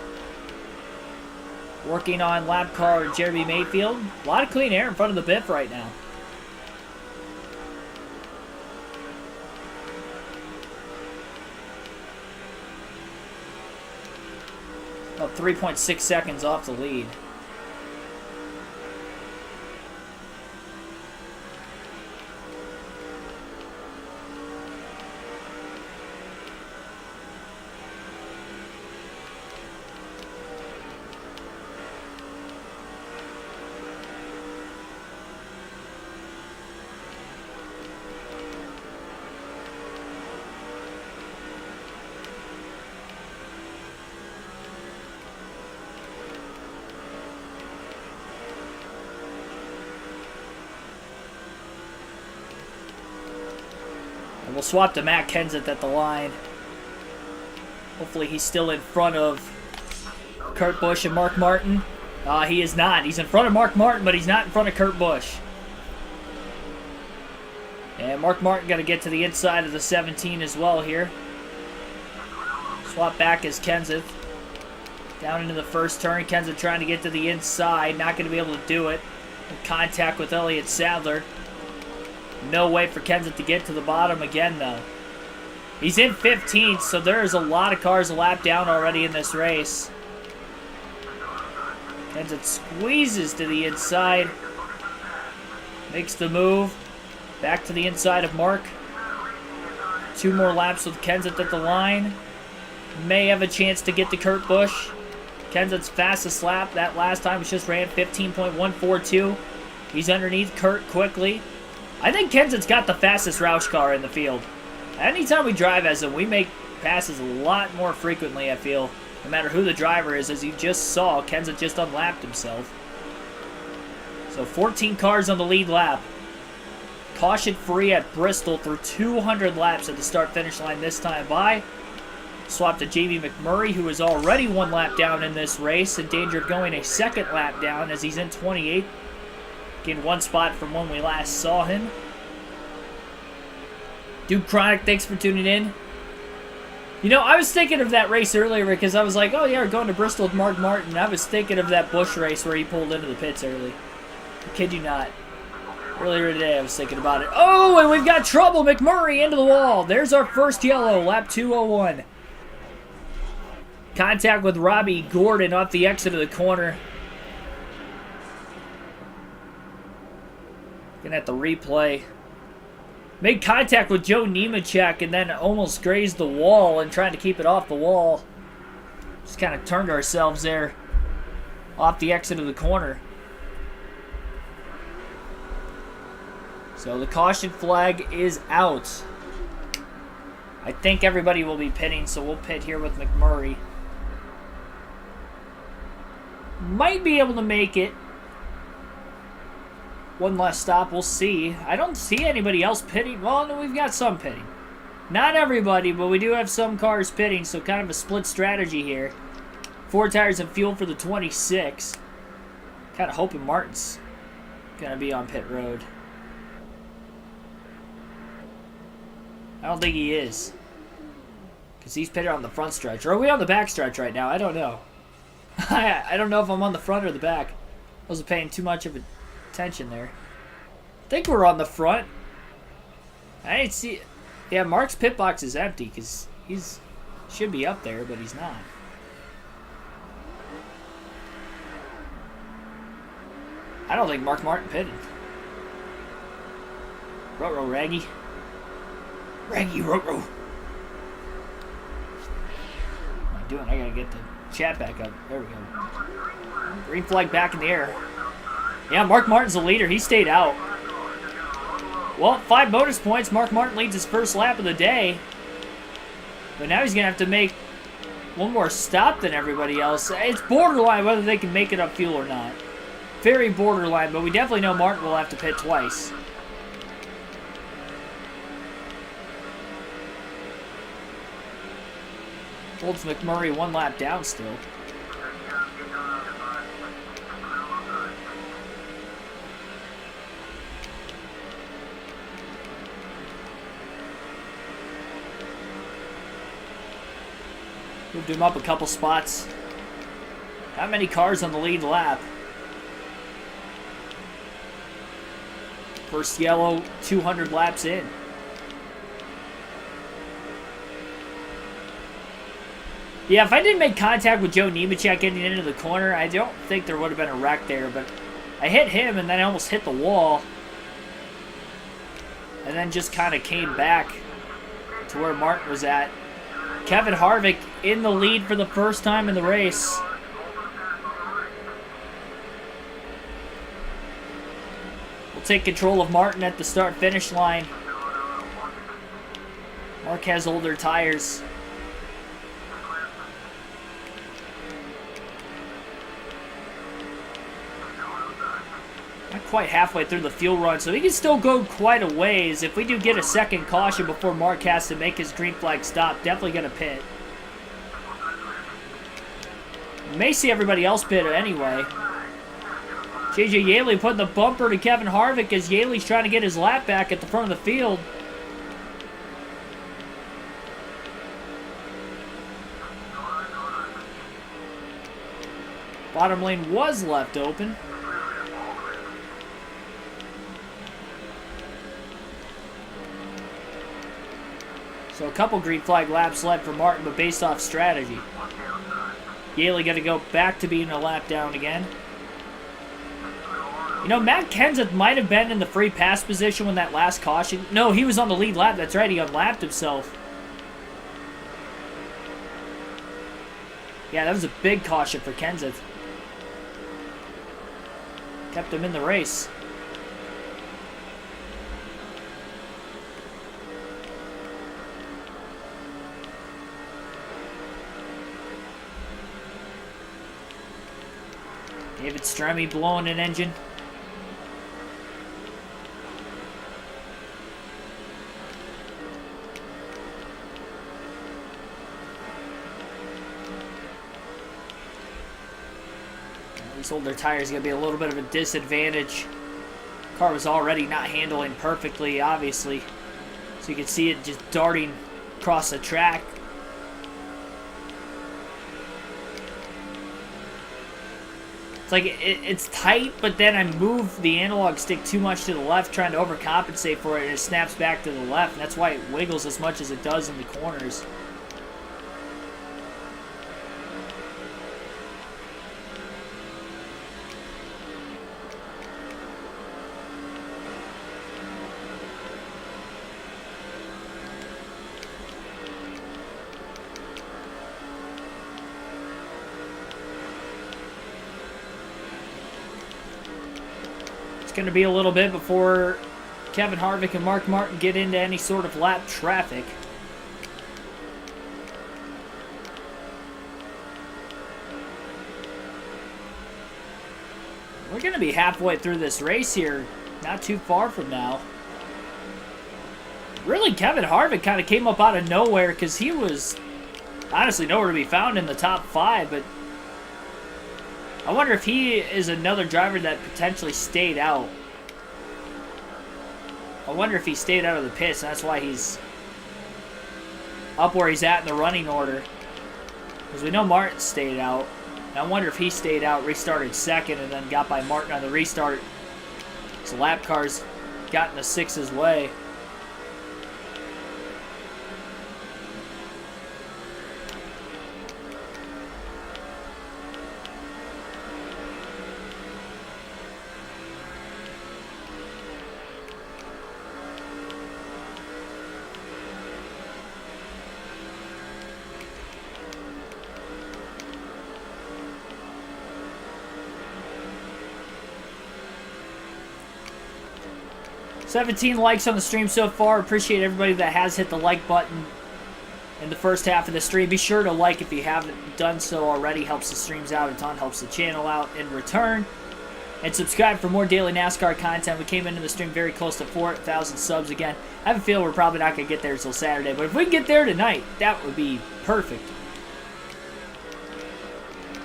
Working on lap car Jeremy Mayfield. A lot of clean air in front of the Biff right now. About 3.6 seconds off the lead. We'll swap to Matt Kenseth at the line. Hopefully he's still in front of Kurt Busch and Mark Martin. He is not. He's in front of Mark Martin, but he's not in front of Kurt Busch. And Mark Martin got to get to the inside of the 17 as well here. Swap back as Kenseth. Down into the first turn. Kenseth trying to get to the inside. Not going to be able to do it. In contact with Elliott Sadler. No way for Kenseth to get to the bottom again, though. He's in 15th, so there's a lot of cars a lap down already in this race. Kenseth squeezes to the inside. Makes the move. Back to the inside of Mark. 2 more laps with Kenseth at the line. May have a chance to get to Kurt Busch. Kenseth's fastest lap that last time was just ran 15.142. He's underneath Kurt quickly. I think Kenseth's got the fastest Roush car in the field. Anytime we drive as him, we make passes a lot more frequently, I feel. No matter who the driver is, as you just saw, Kenseth just unlapped himself. So 14 cars on the lead lap. Caution free at Bristol through 200 laps at the start-finish line this time by. Swap to Jamie McMurray, who is already 1 lap down in this race, in danger of going a second lap down as he's in 28th. Getting 1 spot from when we last saw him. Dude Chronic, thanks for tuning in. You know, I was thinking of that race earlier because I was like, oh yeah, we're going to Bristol with Mark Martin. I was thinking of that Busch race where he pulled into the pits early. I kid you not. Earlier today I was thinking about it. Oh, and we've got trouble. McMurray into the wall. There's our first yellow, lap 201. Contact with Robbie Gordon off the exit of the corner. Looking at the replay. Made contact with Joe Nemechek and then almost grazed the wall and trying to keep it off the wall. Just kind of turned ourselves there off the exit of the corner. So the caution flag is out. I think everybody will be pitting, so we'll pit here with McMurray. Might be able to make it. 1 last stop, we'll see. I don't see anybody else pitting. Well, no, we've got some pitting. Not everybody, but we do have some cars pitting, so kind of a split strategy here. 4 tires and fuel for the 26. Kind of hoping Martin's going to be on pit road. I don't think he is. Because he's pitted on the front stretch. Or are we on the back stretch right now? I don't know. I don't know if I'm on the front or the back. I wasn't paying too much of attention there. I think we're on the front. I didn't see... Yeah, Mark's pit box is empty because he's... should be up there, but he's not. I don't think Mark Martin pitted. Ruh-roh, Raggy. Raggy, ruh-roh. What am I doing? I gotta get the chat back up. There we go. Green flag back in the air. Yeah, Mark Martin's the leader. He stayed out. Well, 5 bonus points. Mark Martin leads his first lap of the day. But now he's going to have to make one more stop than everybody else. It's borderline whether they can make it up fuel or not. Very borderline, but we definitely know Martin will have to pit twice. Holds McMurray 1 lap down still. Moved him up a couple spots. Not many cars on the lead lap. First yellow, 200 laps in. Yeah, if I didn't make contact with Joe Nemechek getting into the corner, I don't think there would have been a wreck there, but I hit him and then I almost hit the wall. And then just kind of came back to where Martin was at. Kevin Harvick in the lead for the first time in the race. We'll take control of Martin at the start-finish line. Mark has older tires. Not quite halfway through the fuel run, so he can still go quite a ways. If we do get a second caution before Mark has to make his green flag stop, definitely going to pit. We may see everybody else pit anyway. JJ Yaley putting the bumper to Kevin Harvick as Yaley's trying to get his lap back at the front of the field. Bottom lane was left open. So a couple green flag laps left for Martin, but based off strategy. Yaley got to go back to being a lap down again. You know, Matt Kenseth might have been in the free pass position when that last caution. No, he was on the lead lap. That's right. He unlapped himself. Yeah, that was a big caution for Kenseth. Kept him in the race. David Stremme blowing an engine. These older tires going to be a little bit of a disadvantage. Car was already not handling perfectly, obviously. So you can see it just darting across the track. It's like it's tight, but then I move the analog stick too much to the left, trying to overcompensate for it, and it snaps back to the left. And that's why it wiggles as much as it does in the corners. Going to be a little bit before Kevin Harvick and Mark Martin get into any sort of lap traffic. We're going to be halfway through this race here, not too far from now. Really, Kevin Harvick kind of came up out of nowhere because he was honestly nowhere to be found in the top 5, but I wonder if he is another driver that potentially stayed out. I wonder if he stayed out of the pits, and that's why he's up where he's at in the running order. Because we know Martin stayed out. And I wonder if he stayed out, restarted second, and then got by Martin on the restart. So lap cars got in the 6's way. $17 likes on the stream so far. Appreciate everybody that has hit the like button in the first half of the stream. Be sure to like if you haven't done so already. Helps the streams out a ton. Helps the channel out in return. And subscribe for more daily NASCAR content. We came into the stream very close to 4,000 subs again. I have a feeling we're probably not going to get there until Saturday. But if we can get there tonight, that would be perfect.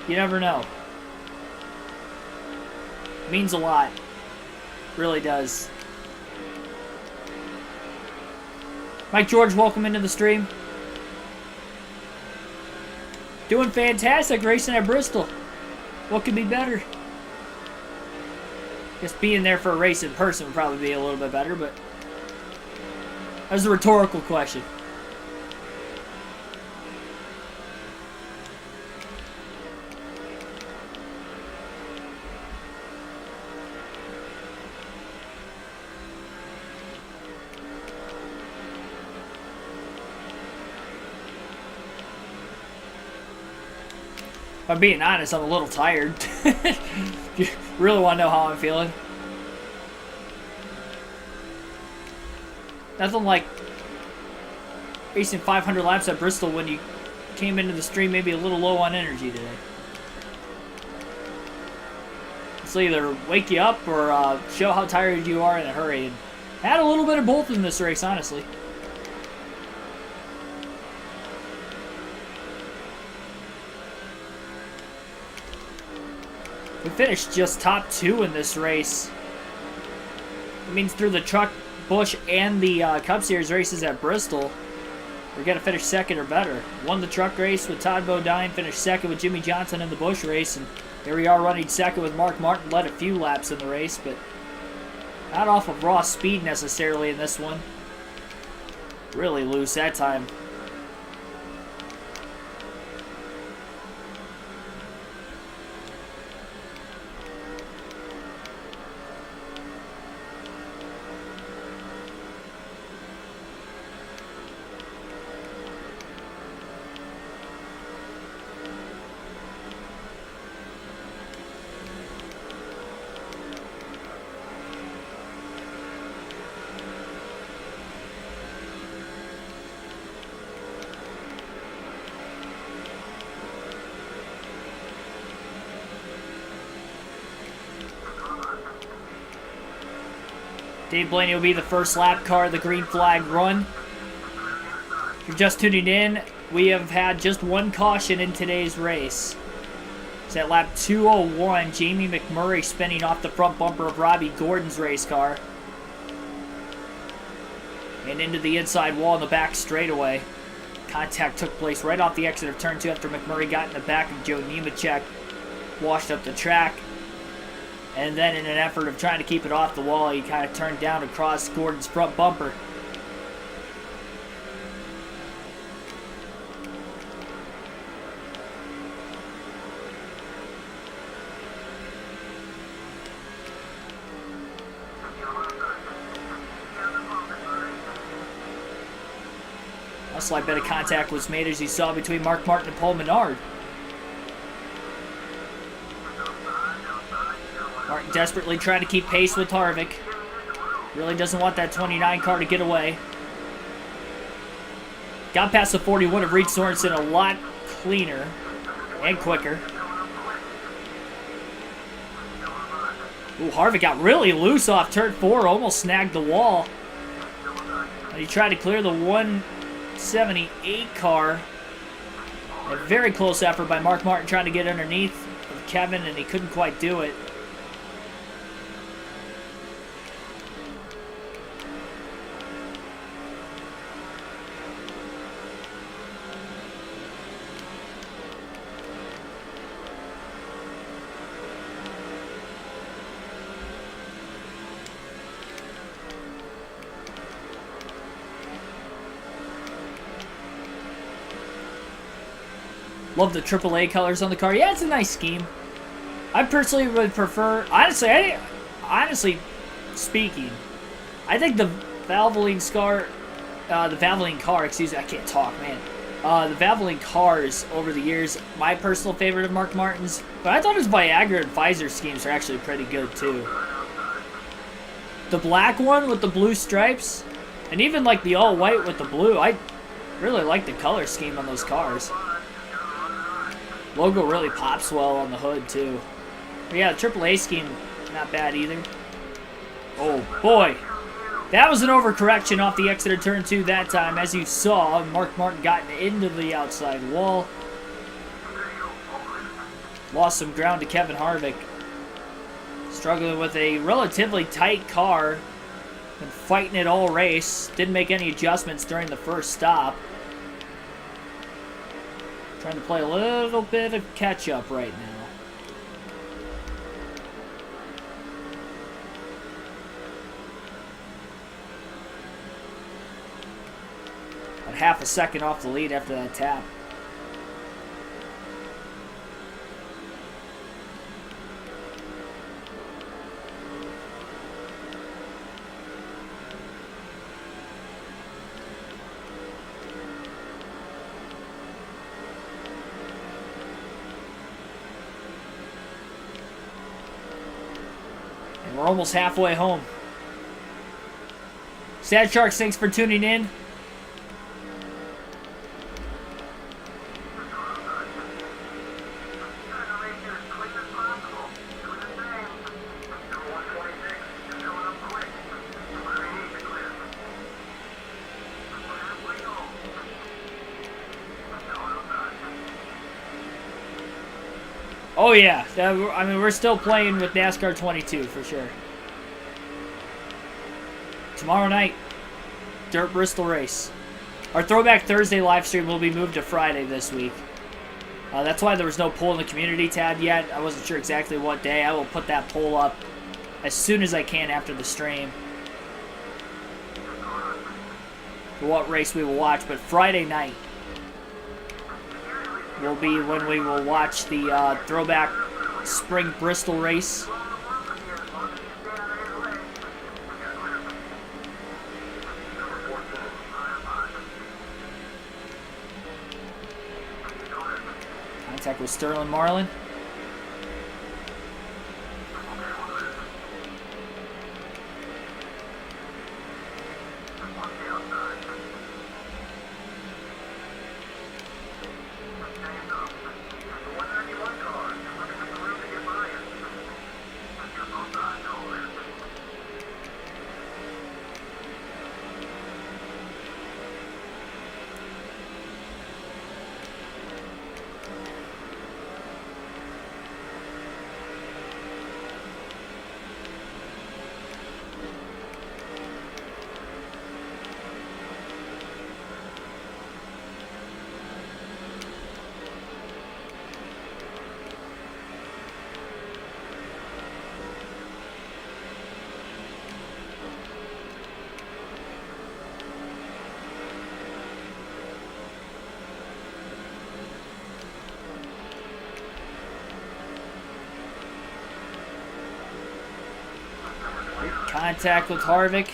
You never know. Means a lot. Really does. Mike George, welcome into the stream. Doing fantastic racing at Bristol. What could be better? Guess being there for a race in person would probably be a little bit better, but that was a rhetorical question. If I'm being honest, I'm a little tired. If you really want to know how I'm feeling. Nothing like racing 500 laps at Bristol when you came into the stream maybe a little low on energy today. It's either wake you up or show how tired you are in a hurry. And I had a little bit of both in this race, honestly. We finished just top 2 in this race. It means through the Truck, Busch, and the Cup Series races at Bristol, we're going to finish second or better. Won the truck race with Todd Bodine, finished second with Jimmy Johnson in the Busch race, and here we are running second with Mark Martin. Led a few laps in the race, but not off of raw speed necessarily in this one. Really loose that time. Dave Blaney will be the first lap car, the green flag run. If you're just tuning in, we have had just one caution in today's race. It's at lap 201, Jamie McMurray spinning off the front bumper of Robbie Gordon's race car. And into the inside wall in the back straightaway. Contact took place right off the exit of turn 2 after McMurray got in the back of Joe Nemechek, washed up the track. And then in an effort of trying to keep it off the wall, he kind of turned down across Gordon's front bumper. A slight bit of contact was made, as you saw, between Mark Martin and Paul Menard. Martin desperately trying to keep pace with Harvick. Really doesn't want that 29 car to get away. Got past the 40, would have reached Sorensen a lot cleaner and quicker. Ooh, Harvick got really loose off turn 4, almost snagged the wall. And he tried to clear the 178 car. A very close effort by Mark Martin trying to get underneath of Kevin, and he couldn't quite do it. Love the AAA colors on the car. Yeah, it's a nice scheme. I personally would prefer, honestly speaking, I think the Valvoline car, excuse me, I can't talk, man. The Valvoline cars over the years, my personal favorite of Mark Martin's, but I thought his Viagra and Pfizer schemes are actually pretty good too. The black one with the blue stripes, and even like the all white with the blue, I really like the color scheme on those cars. Logo really pops well on the hood too. But yeah, the AAA scheme, not bad either. Oh boy. That was an overcorrection off the exit of turn 2 that time. As you saw, Mark Martin got into the outside wall. Lost some ground to Kevin Harvick. Struggling with a relatively tight car. Been fighting it all race. Didn't make any adjustments during the first stop. Trying to play a little bit of catch up right now. Half a second off the lead after that tap. And we're almost halfway home. Sad Sharks, thanks for tuning in. Oh yeah, I mean, we're still playing with NASCAR 22 for sure. Tomorrow night, Dirt Bristol race. Our Throwback Thursday live stream will be moved to Friday this week. That's why there was no poll in the community tab yet. I wasn't sure exactly what day. I will put that poll up as soon as I can after the stream for what race we will watch. But Friday night will be when we will watch the Throwback Spring Bristol race. Contact with Sterling Marlin. Contact with Harvick.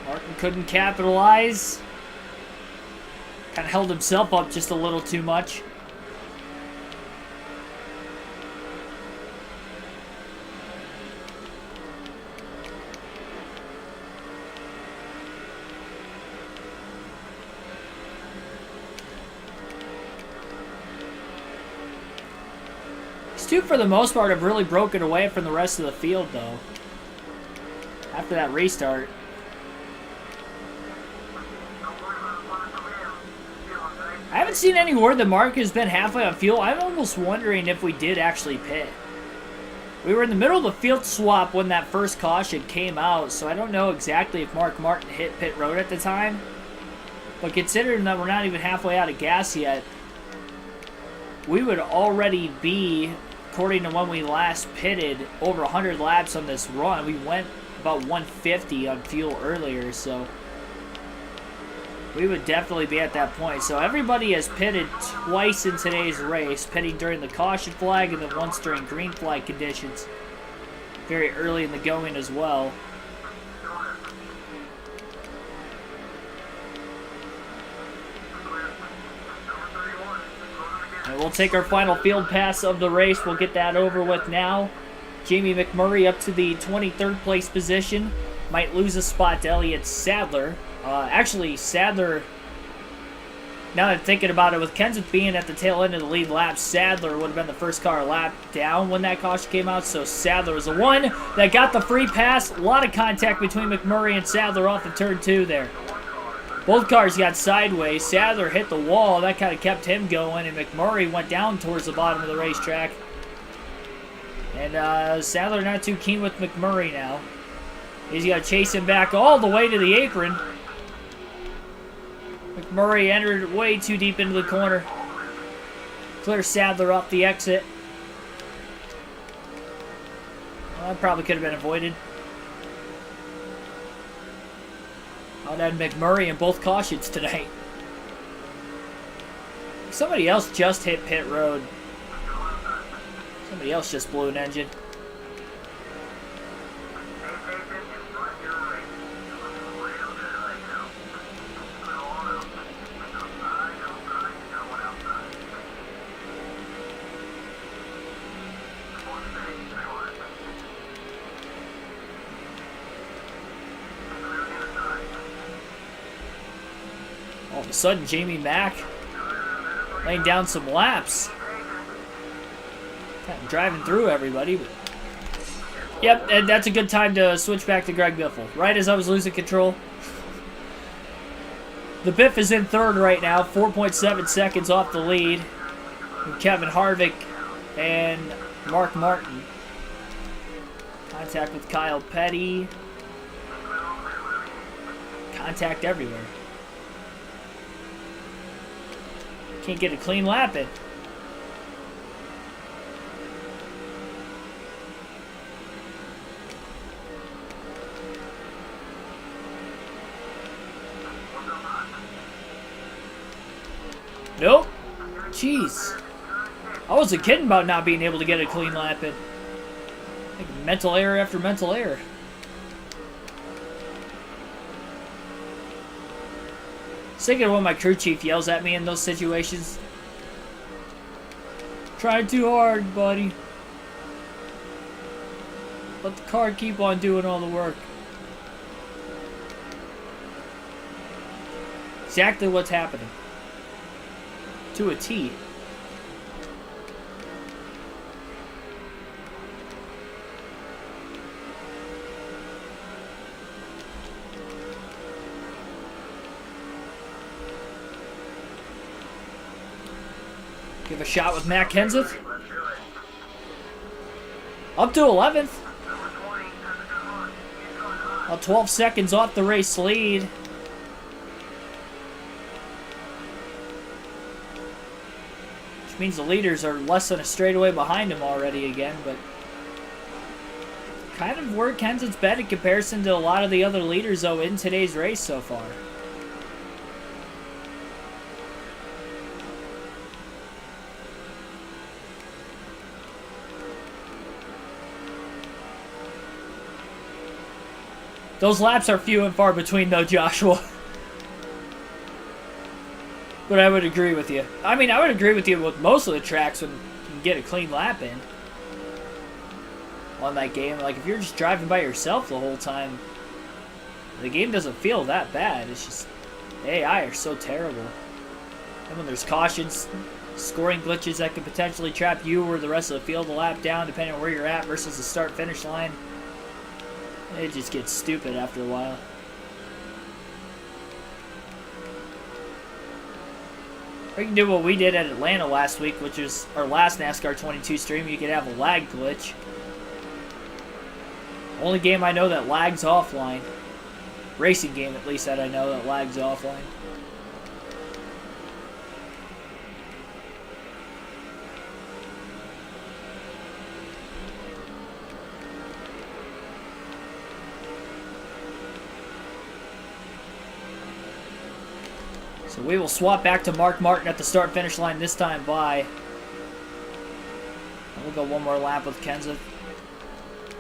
Martin couldn't capitalize. Kind of held himself up just a little too much. Two, for the most part, have really broken away from the rest of the field, though. After that restart. I haven't seen any word that Mark has been halfway on fuel. I'm almost wondering if we did actually pit. We were in the middle of the field swap when that first caution came out, so I don't know exactly if Mark Martin hit pit road at the time. But considering that we're not even halfway out of gas yet, we would already be, according to when we last pitted, over 100 laps on this run. We went about 150 on fuel earlier, so we would definitely be at that point. So everybody has pitted twice in today's race, pitting during the caution flag and then once during green flag conditions. Very early in the going as well. And we'll take our final field pass of the race. We'll get that over with now. Jamie McMurray up to the 23rd place position. Might lose a spot to Elliott Sadler. Actually, Sadler, now that I'm thinking about it, with Kenseth being at the tail end of the lead lap, Sadler would have been the first car lap down when that caution came out. So Sadler was the one that got the free pass. A lot of contact between McMurray and Sadler off of turn 2 there. Both cars got sideways. Sadler hit the wall. That kind of kept him going, and McMurray went down towards the bottom of the racetrack. And Sadler not too keen with McMurray now. He's got to chase him back all the way to the apron. McMurray entered way too deep into the corner. Clear Sadler off the exit. Well, that probably could have been avoided. I'd had McMurray in both cautions tonight. Somebody else just hit pit road. Somebody else just blew an engine. All of a sudden, Jamie Mack laying down some laps. Kind of driving through everybody. But yep, and that's a good time to switch back to Greg Biffle. Right as I was losing control. The Biff is in third right now, 4.7 seconds off the lead. Kevin Harvick and Mark Martin. Contact with Kyle Petty. Contact everywhere. Can't get a clean lap in. Nope. Jeez. I wasn't kidding about not being able to get a clean lap in. Like mental error after mental error. Thinking of when my crew chief yells at me in those situations. Trying too hard, buddy. Let the car keep on doing all the work. Exactly what's happening. To a T. Give a shot with Matt Kenseth. Up to 11th. Well, 12 seconds off the race lead. Which means the leaders are less than a straightaway behind him already again, but kind of where Kenseth's been in comparison to a lot of the other leaders, though, in today's race so far. Those laps are few and far between, though, Joshua. But I would agree with you. I mean, I would agree with you with most of the tracks when you can get a clean lap in on that game. Like, if you're just driving by yourself the whole time, the game doesn't feel that bad. It's just, AI are so terrible. And when there's cautions, scoring glitches that could potentially trap you or the rest of the field a lap down, depending on where you're at versus the start-finish line. It just gets stupid after a while. We can do what we did at Atlanta last week, which was our last NASCAR 22 stream. You could have a lag glitch. Only game I know that lags offline. Racing game, at least, that I know that lags offline. So we will swap back to Mark Martin at the start-finish line this time by. And we'll go one more lap with Kenseth.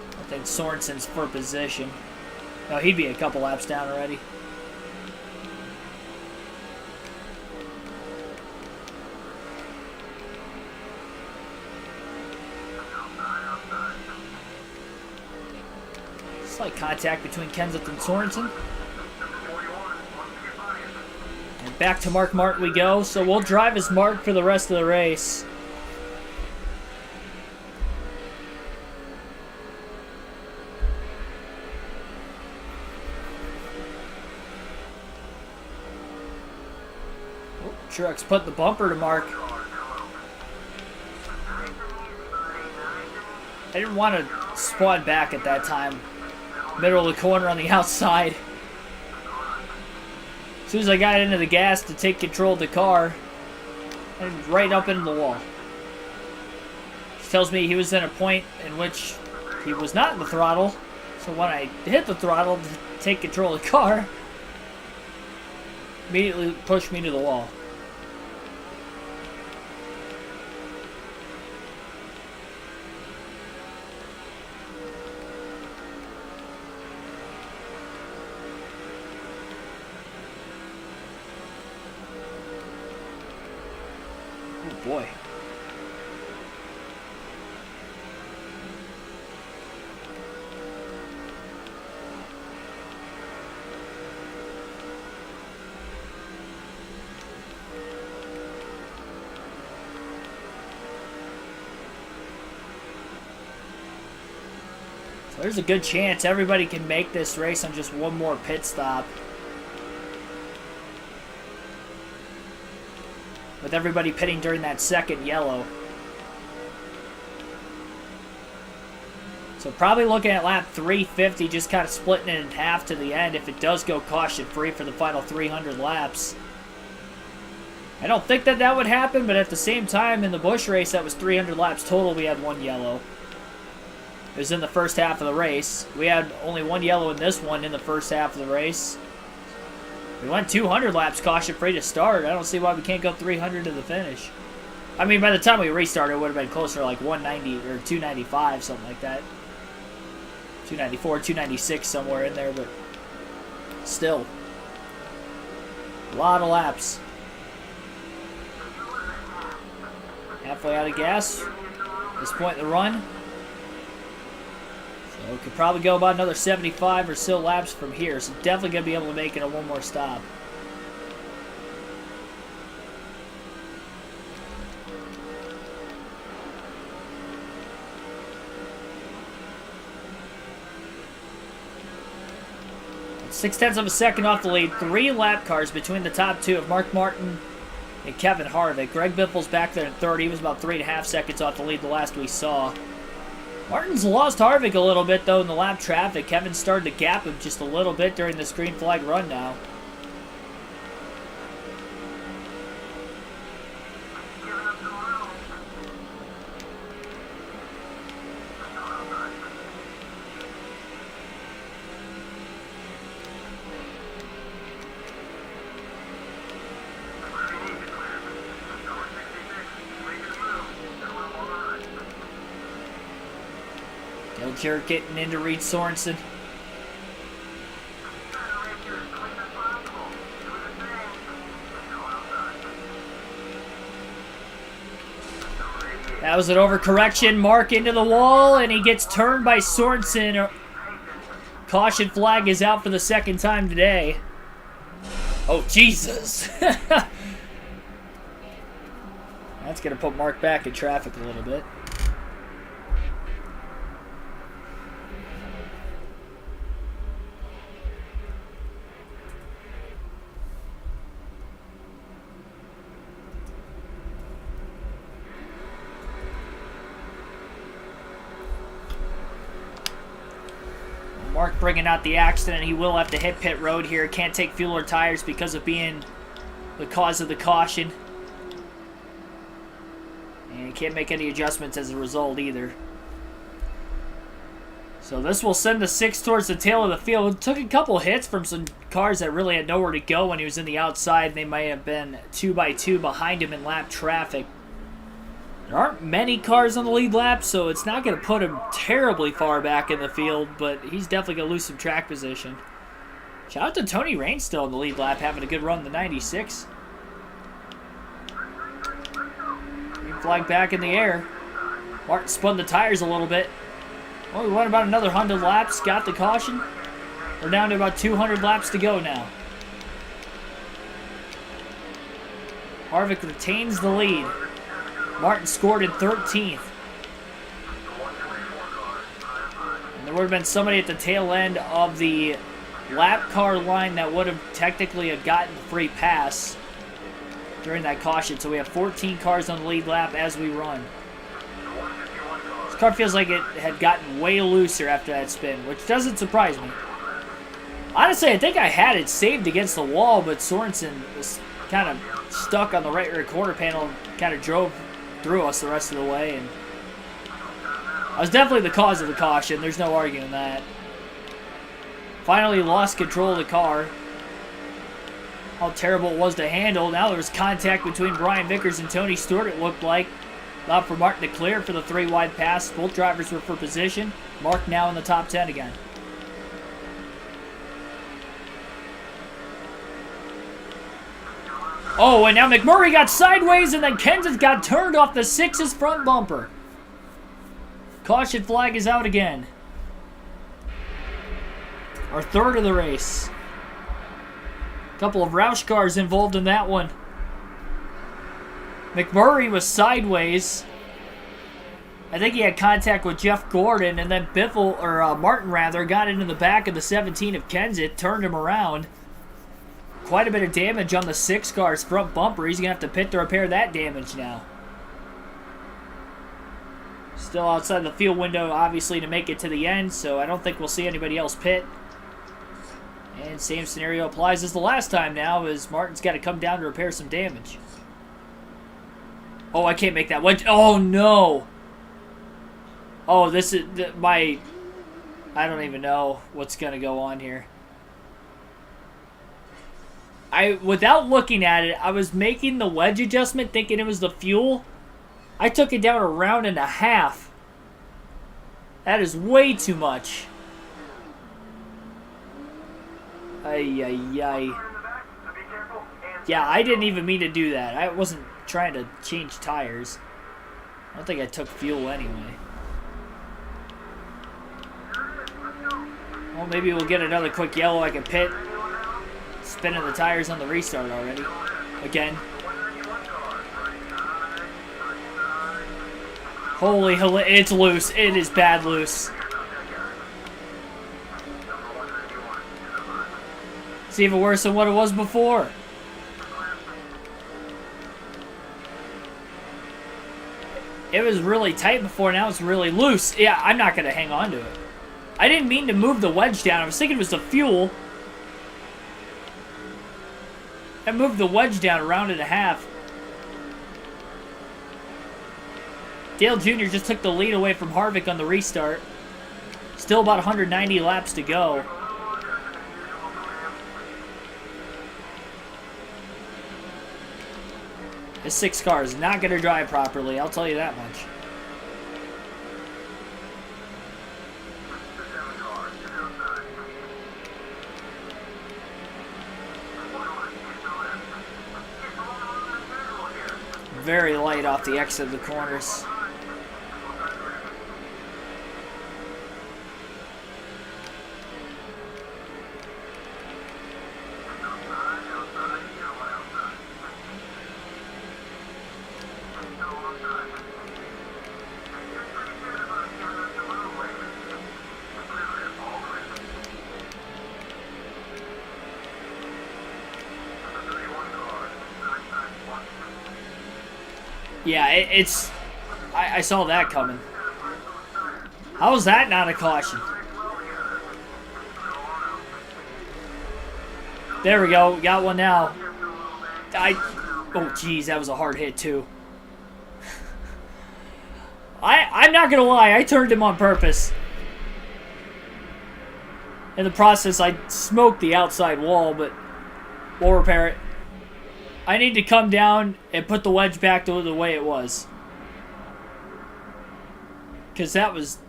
I think Sorensen's for position. No, he'd be a couple laps down already. Slight contact between Kenseth and Sorensen. And back to Mark Martin we go. So we'll drive as Mark for the rest of the race. Truex put the bumper to Mark. I didn't want to spawn back at that time. Middle of the corner on the outside. As soon as I got into the gas to take control of the car, and right up into the wall. Which tells me he was in a point in which he was not in the throttle. So when I hit the throttle to take control of the car, immediately pushed me to the wall. Oh boy. So there's a good chance everybody can make this race on just one more pit stop. With everybody pitting during that second yellow. So probably looking at lap 350, just kind of splitting it in half to the end if it does go caution-free for the final 300 laps. I don't think that that would happen, but at the same time, in the Busch race, that was 300 laps total, we had one yellow. It was in the first half of the race. We had only one yellow in this one in the first half of the race. We went 200 laps caution-free to start. I don't see why we can't go 300 to the finish. I mean, by the time we restarted, it would have been closer to like 190 or 295, something like that. 294, 296, somewhere in there, but still. A lot of laps. Halfway out of gas. At this point in the run. So we could probably go about another 75 or so laps from here. So definitely going to be able to make it on one more stop. That's 0.6 of a second off the lead. 3 lap cars between the top two of Mark Martin and Kevin Harvick. Greg Biffle's back there in third. He was about 3.5 seconds off the lead the last we saw. Martin's lost Harvick a little bit, though, in the lap traffic. Kevin started to gap him just a little bit during this green flag run now. Jarrett getting into Reed Sorensen. That was an overcorrection. Mark into the wall, and he gets turned by Sorensen. Caution flag is out for the second time today. Oh, Jesus. That's going to put Mark back in traffic a little bit. Mark bringing out the accident. He will have to hit pit road here. Can't take fuel or tires because of being the cause of the caution. And he can't make any adjustments as a result either. So So this will send the 6 towards the tail of the field. Took a couple hits from some cars that really had nowhere to go when he was in the outside. They might have been 2x2 behind him in lap traffic. There aren't many cars on the lead lap, so it's not going to put him terribly far back in the field, but he's definitely going to lose some track position. Shout out to Tony Rain still in the lead lap, having a good run in the 96. Green flag back in the air. Martin spun the tires a little bit. Well, we went about another 100 laps, got the caution. We're down to about 200 laps to go now. Harvick retains the lead. Martin scored in 13th. And there would have been somebody at the tail end of the lap car line that would have technically gotten the free pass during that caution. So we have 14 cars on the lead lap as we run. This car feels like it had gotten way looser after that spin, which doesn't surprise me. Honestly, I think I had it saved against the wall, but Sorensen was kind of stuck on the right rear quarter panel and kind of drove through us the rest of the way. And I was definitely the cause of the caution. There's no arguing that. Finally lost control of the car. How terrible it was to handle. Now there was contact between Brian Vickers and Tony Stewart, it looked like. Allowed for Martin to clear for the 3-wide pass. Both drivers were for position. Mark now in the top 10 again. Oh, and now McMurray got sideways, and then Kenseth got turned off the 6's front bumper. Caution flag is out again. Our third of the race. A couple of Roush cars involved in that one. McMurray was sideways. I think he had contact with Jeff Gordon, and then Martin rather, got into the back of the 17 of Kenseth, turned him around. Quite a bit of damage on the 6 car's front bumper. He's going to have to pit to repair that damage now. Still outside the field window, obviously, to make it to the end, so I don't think we'll see anybody else pit. And same scenario applies as the last time now, as Martin's got to come down to repair some damage. Oh, I can't make that one. Oh, no. Oh, this is my... I don't even know what's going to go on here. Without looking at it, I was making the wedge adjustment thinking it was the fuel. I took it down a round and a half. That is way too much. Ay, ay, ay. Yeah, I didn't even mean to do that. I wasn't trying to change tires. I don't think I took fuel anyway. Well, maybe we'll get another quick yellow. I can pit. Spinning the tires on the restart already. Again. Holy hell, it's loose. It is bad loose. It's even worse than what it was before. It was really tight before, now it's really loose. Yeah, I'm not going to hang on to it. I didn't mean to move the wedge down. I was thinking it was the fuel. I moved the wedge down a round and a half. Dale Jr. just took the lead away from Harvick on the restart. Still about 190 laps to go. This 6 car is not going to drive properly, I'll tell you that much. Very light off the exit of the corners. Yeah, I saw that coming. How is that not a caution? There we go. Got one now. Oh, geez, that was a hard hit, too. I'm not going to lie. I turned him on purpose. In the process, I smoked the outside wall, but we'll repair it. I need to come down and put the wedge back to the way it was. Because that was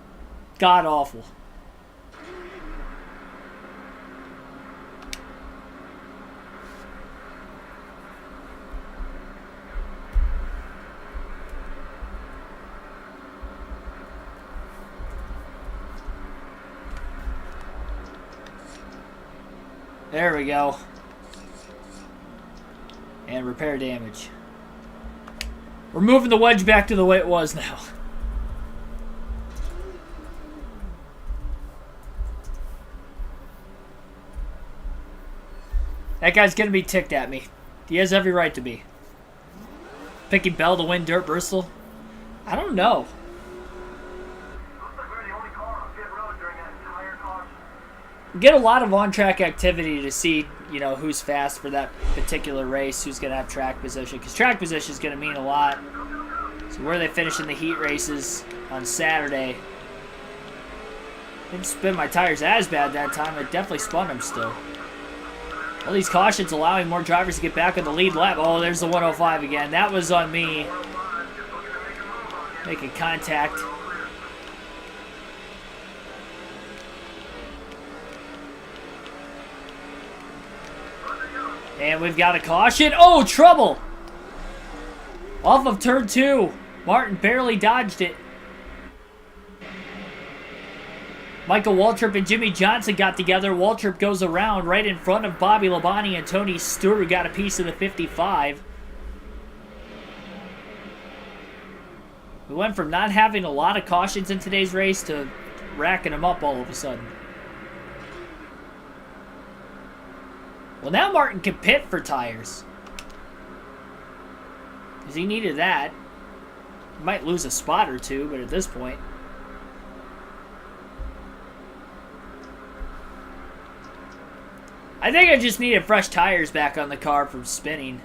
god-awful. There we go. And repair damage. We're moving the wedge back to the way it was now. That guy's going to be ticked at me. He has every right to be. Picking Bell to win Dirt Bristol? I don't know. Get a lot of on-track activity to see, you know, who's fast for that particular race, who's going to have track position. Because track position is going to mean a lot. So where they finish in the heat races on Saturday. Didn't spin my tires as bad that time. It definitely spun them still. All these cautions allowing more drivers to get back on the lead lap. Oh, there's the 105 again. That was on me. Making contact. And we've got a caution. Oh, trouble! Off of turn 2. Martin barely dodged it. Michael Waltrip and Jimmy Johnson got together. Waltrip goes around right in front of Bobby Labonte and Tony Stewart, who got a piece of the 55. We went from not having a lot of cautions in today's race to racking them up all of a sudden. Well, now Martin can pit for tires. Because he needed that. He might lose a spot or two, but at this point... I think I just needed fresh tires back on the car from spinning.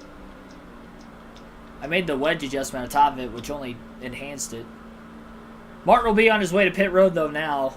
I made the wedge adjustment on top of it, which only enhanced it. Martin will be on his way to pit road, though, now.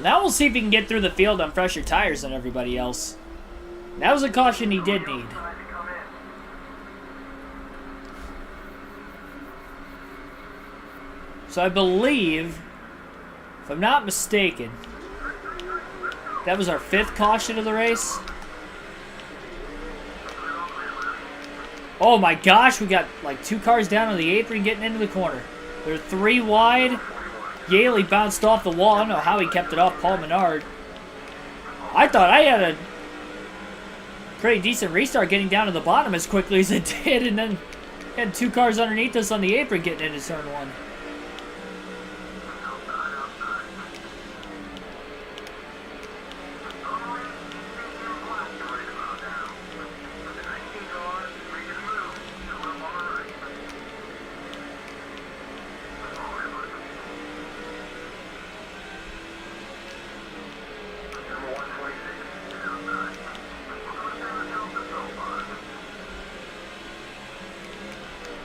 Now we'll see if he can get through the field on fresher tires than everybody else. That was a caution he did need. So I believe, if I'm not mistaken, that was our 5th caution of the race. Oh my gosh, we got like 2 cars down on the apron getting into the corner. They're 3 wide. Yaley bounced off the wall. I don't know how he kept it off Paul Menard. I thought I had a pretty decent restart getting down to the bottom as quickly as it did, and then had 2 cars underneath us on the apron getting into turn 1.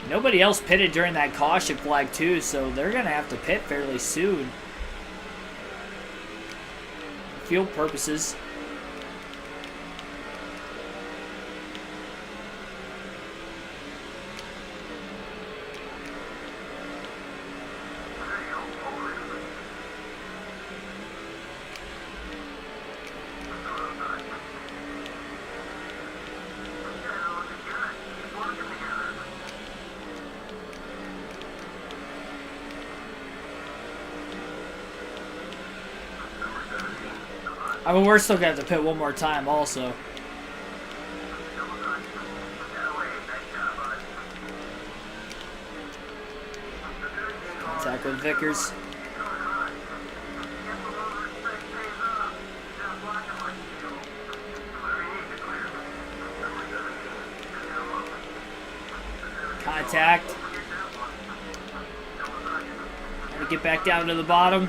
Nobody else pitted during that caution flag too, so they're going to have to pit fairly soon. For field purposes. I mean, we're still going to have to pit one more time also. Contact with Vickers. Contact. to get back down to the bottom.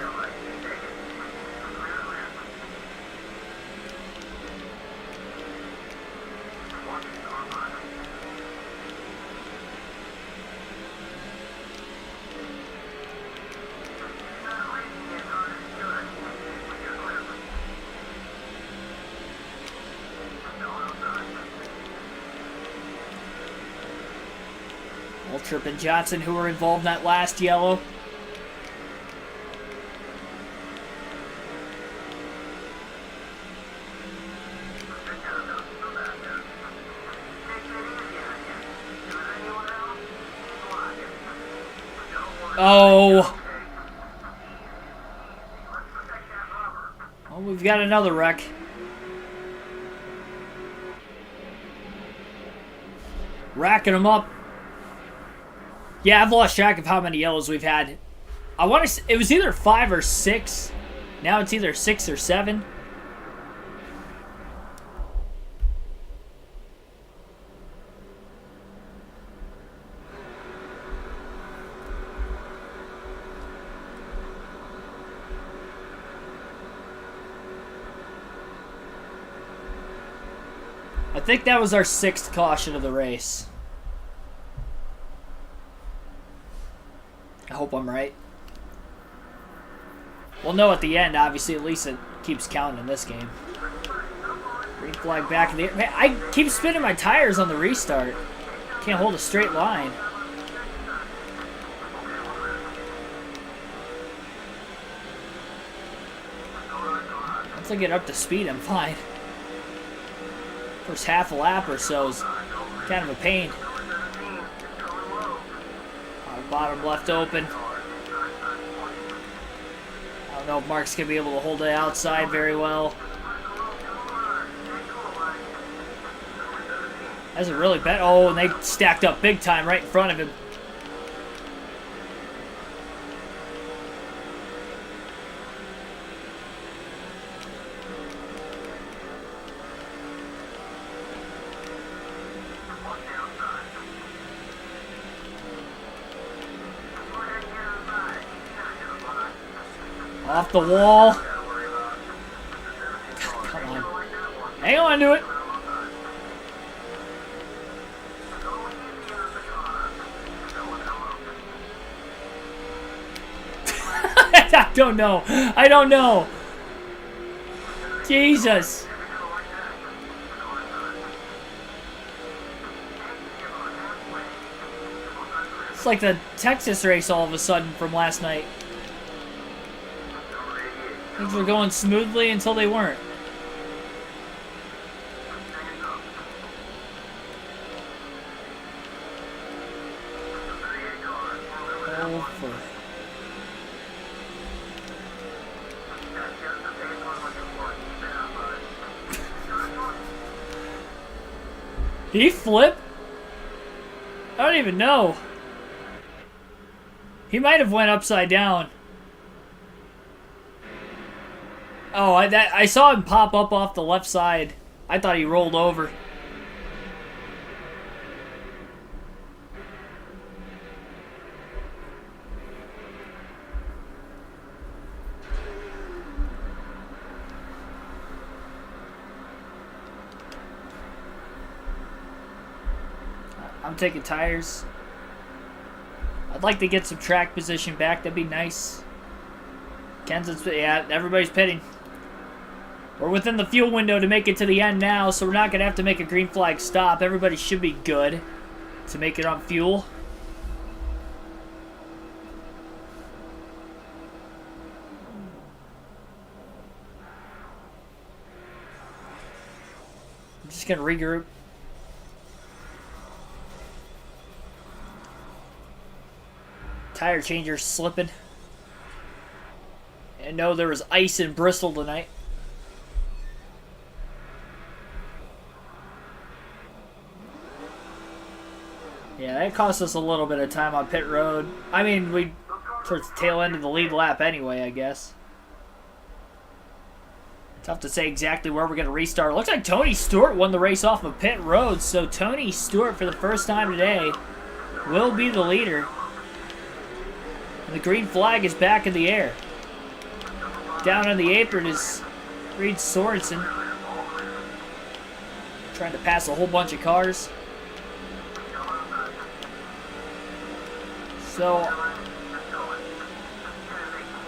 Trip and Johnson, who were involved in that last yellow. Oh. Well, we've got another wreck. Racking them up. Yeah, I've lost track of how many yellows we've had. I want to. It was either 5 or 6. Now it's either 6 or 7. I think that was our 6th caution of the race. I hope I'm right. We'll know at the end, obviously. At least it keeps counting in this game. Green flag back in the air. Man, I keep spinning my tires on the restart. Can't hold a straight line. Once I get up to speed, I'm fine. First half a lap or so is kind of a pain. Bottom left open. I don't know if Mark's going to be able to hold it outside very well. That's a really bad. Oh, and they stacked up big time right in front of him. Off the wall. Come on. Hang on to it. I don't know. I don't know. Jesus. It's like the Texas race all of a sudden from last night. Things were going smoothly until they weren't. Over. Did he flip? I don't even know. He might have went upside down. Oh, I saw him pop up off the left side. I thought he rolled over. I'm taking tires. I'd like to get some track position back. That'd be nice. Kenson's, yeah, everybody's pitting. We're within the fuel window to make it to the end now, so we're not going to have to make a green flag stop. Everybody should be good to make it on fuel. I'm just going to regroup. Tire changer slipping. And no, there was ice in Bristol tonight. Yeah, that cost us a little bit of time on pit road. I mean, we towards the tail end of the lead lap anyway, I guess. Tough to say exactly where we're going to restart. Looks like Tony Stewart won the race off of pit road, so Tony Stewart, for the first time today, will be the leader. And the green flag is back in the air. Down on the apron is Reed Sorensen. Trying to pass a whole bunch of cars. So,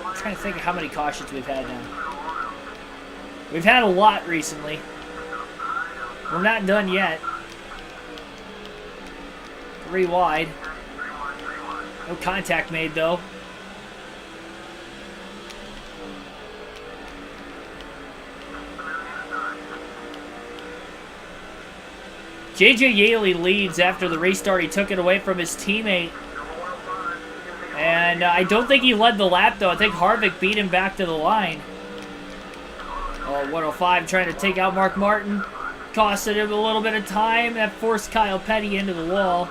I'm trying to think of how many cautions we've had now. We've had a lot recently. We're not done yet. 3 wide. No contact made, though. JJ Yaley leads after the restart. He took it away from his teammate. And I don't think he led the lap, though. I think Harvick beat him back to the line. Oh, 105 trying to take out Mark Martin. Costed him a little bit of time. That forced Kyle Petty into the wall.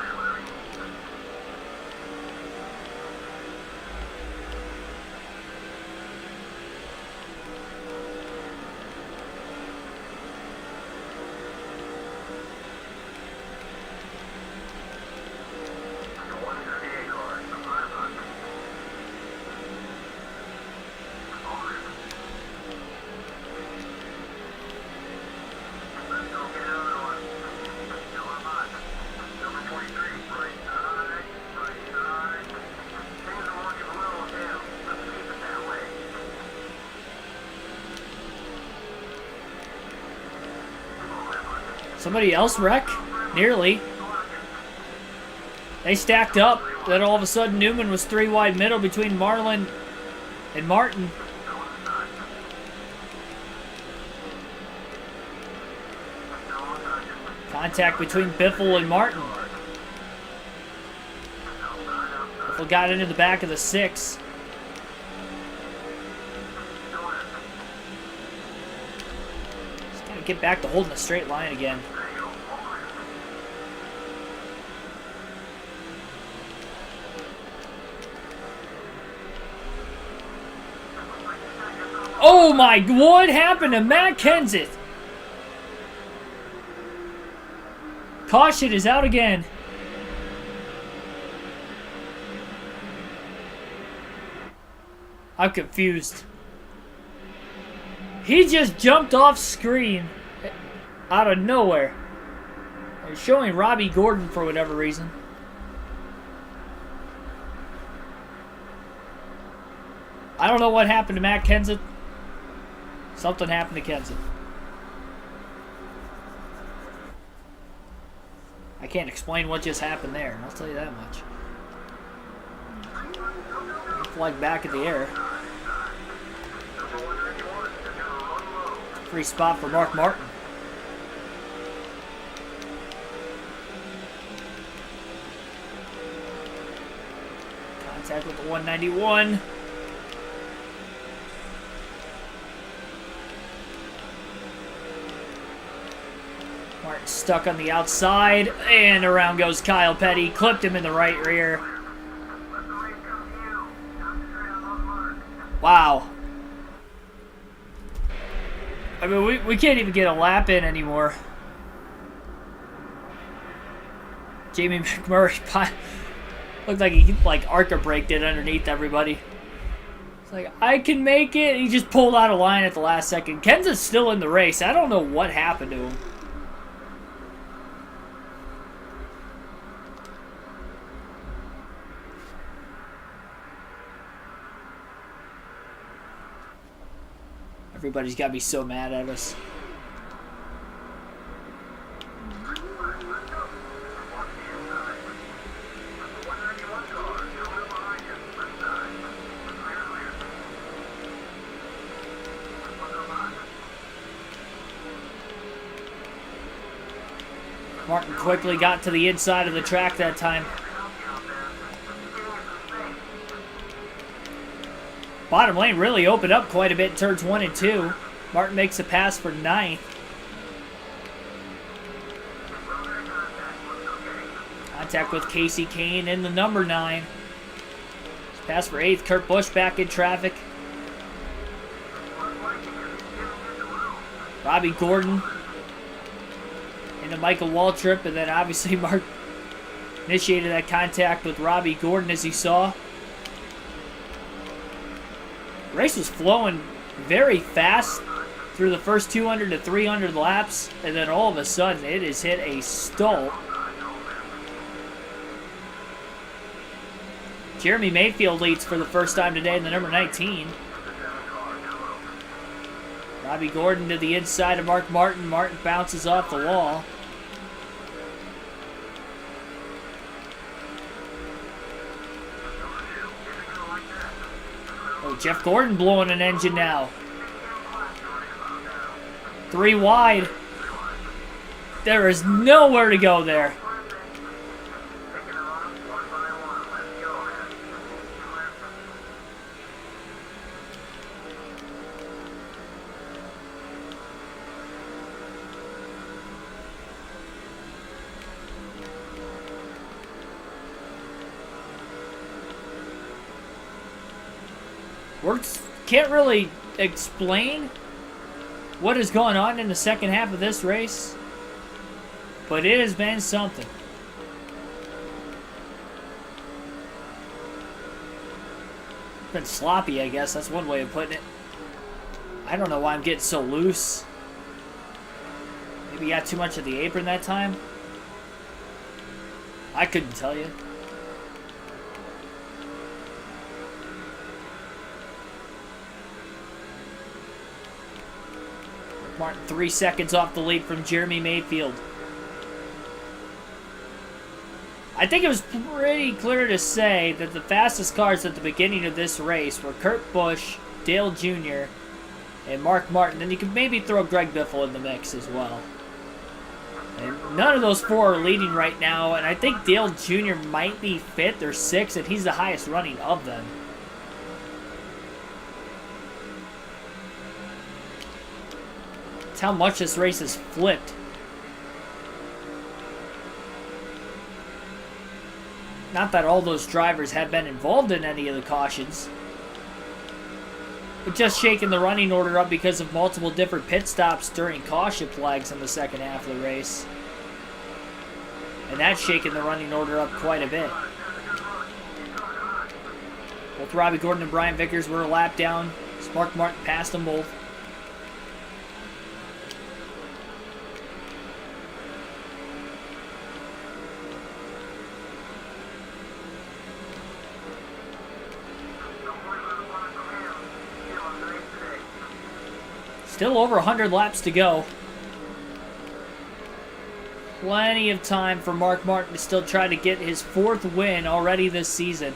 Somebody else wreck? Nearly. They stacked up. Then all of a sudden Newman was 3 wide middle between Marlin and Martin. Contact between Biffle and Martin. Biffle got into the back of the 6. Just gotta get back to holding a straight line again. Oh my, what happened to Matt Kenseth? Caution is out again. I'm confused. He just jumped off screen out of nowhere. They're showing Robbie Gordon for whatever reason. I don't know what happened to Matt Kenseth. Something happened to Kenseth. I can't explain what just happened there, I'll tell you that much. Flag back in the air. Free spot for Mark Martin. Contact with the 191. Martin stuck on the outside, and around goes Kyle Petty. Clipped him in the right rear. Wow. I mean, we can't even get a lap in anymore. Jamie McMurray looked like he ARCA braked it underneath everybody. It's like, I can make it. He just pulled out of line at the last second. Kenseth's still in the race. I don't know what happened to him. Everybody's got to be so mad at us. Martin quickly got to the inside of the track that time. Bottom lane really opened up quite a bit in turns 1 and 2. Martin makes a pass for 9th. Contact with Casey Kane in the number 9. Pass for 8th. Kurt Busch back in traffic. Robbie Gordon into Michael Waltrip, and then obviously Mark initiated that contact with Robbie Gordon as he saw. Race was flowing very fast through the first 200 to 300 laps, and then all of a sudden it has hit a stall. Jeremy Mayfield leads for the first time today in the number 19. Robbie Gordon to the inside of Mark Martin. Martin bounces off the wall. Oh, Jeff Gordon blowing an engine now. 3 wide. There is nowhere to go there. Can't really explain what is going on in the second half of this race, but it has been something. It's been sloppy, I guess. That's one way of putting it. I don't know why I'm getting so loose. Maybe you got too much of the apron that time? I couldn't tell you. Martin 3 seconds off the lead from Jeremy Mayfield. I think it was pretty clear to say that the fastest cars at the beginning of this race were Kurt Busch, Dale Jr., and Mark Martin. And you could maybe throw Greg Biffle in the mix as well. And none of those 4 are leading right now, and I think Dale Jr. might be 5th or 6th, and he's the highest running of them. How much this race has flipped. Not that all those drivers have been involved in any of the cautions, but just shaking the running order up because of multiple different pit stops during caution flags in the second half of the race. And that's shaking the running order up quite a bit. Both Robbie Gordon and Brian Vickers were a lap down. Mark Martin passed them both. Still over 100 laps to go. Plenty of time for Mark Martin to still try to get his 4th win already this season.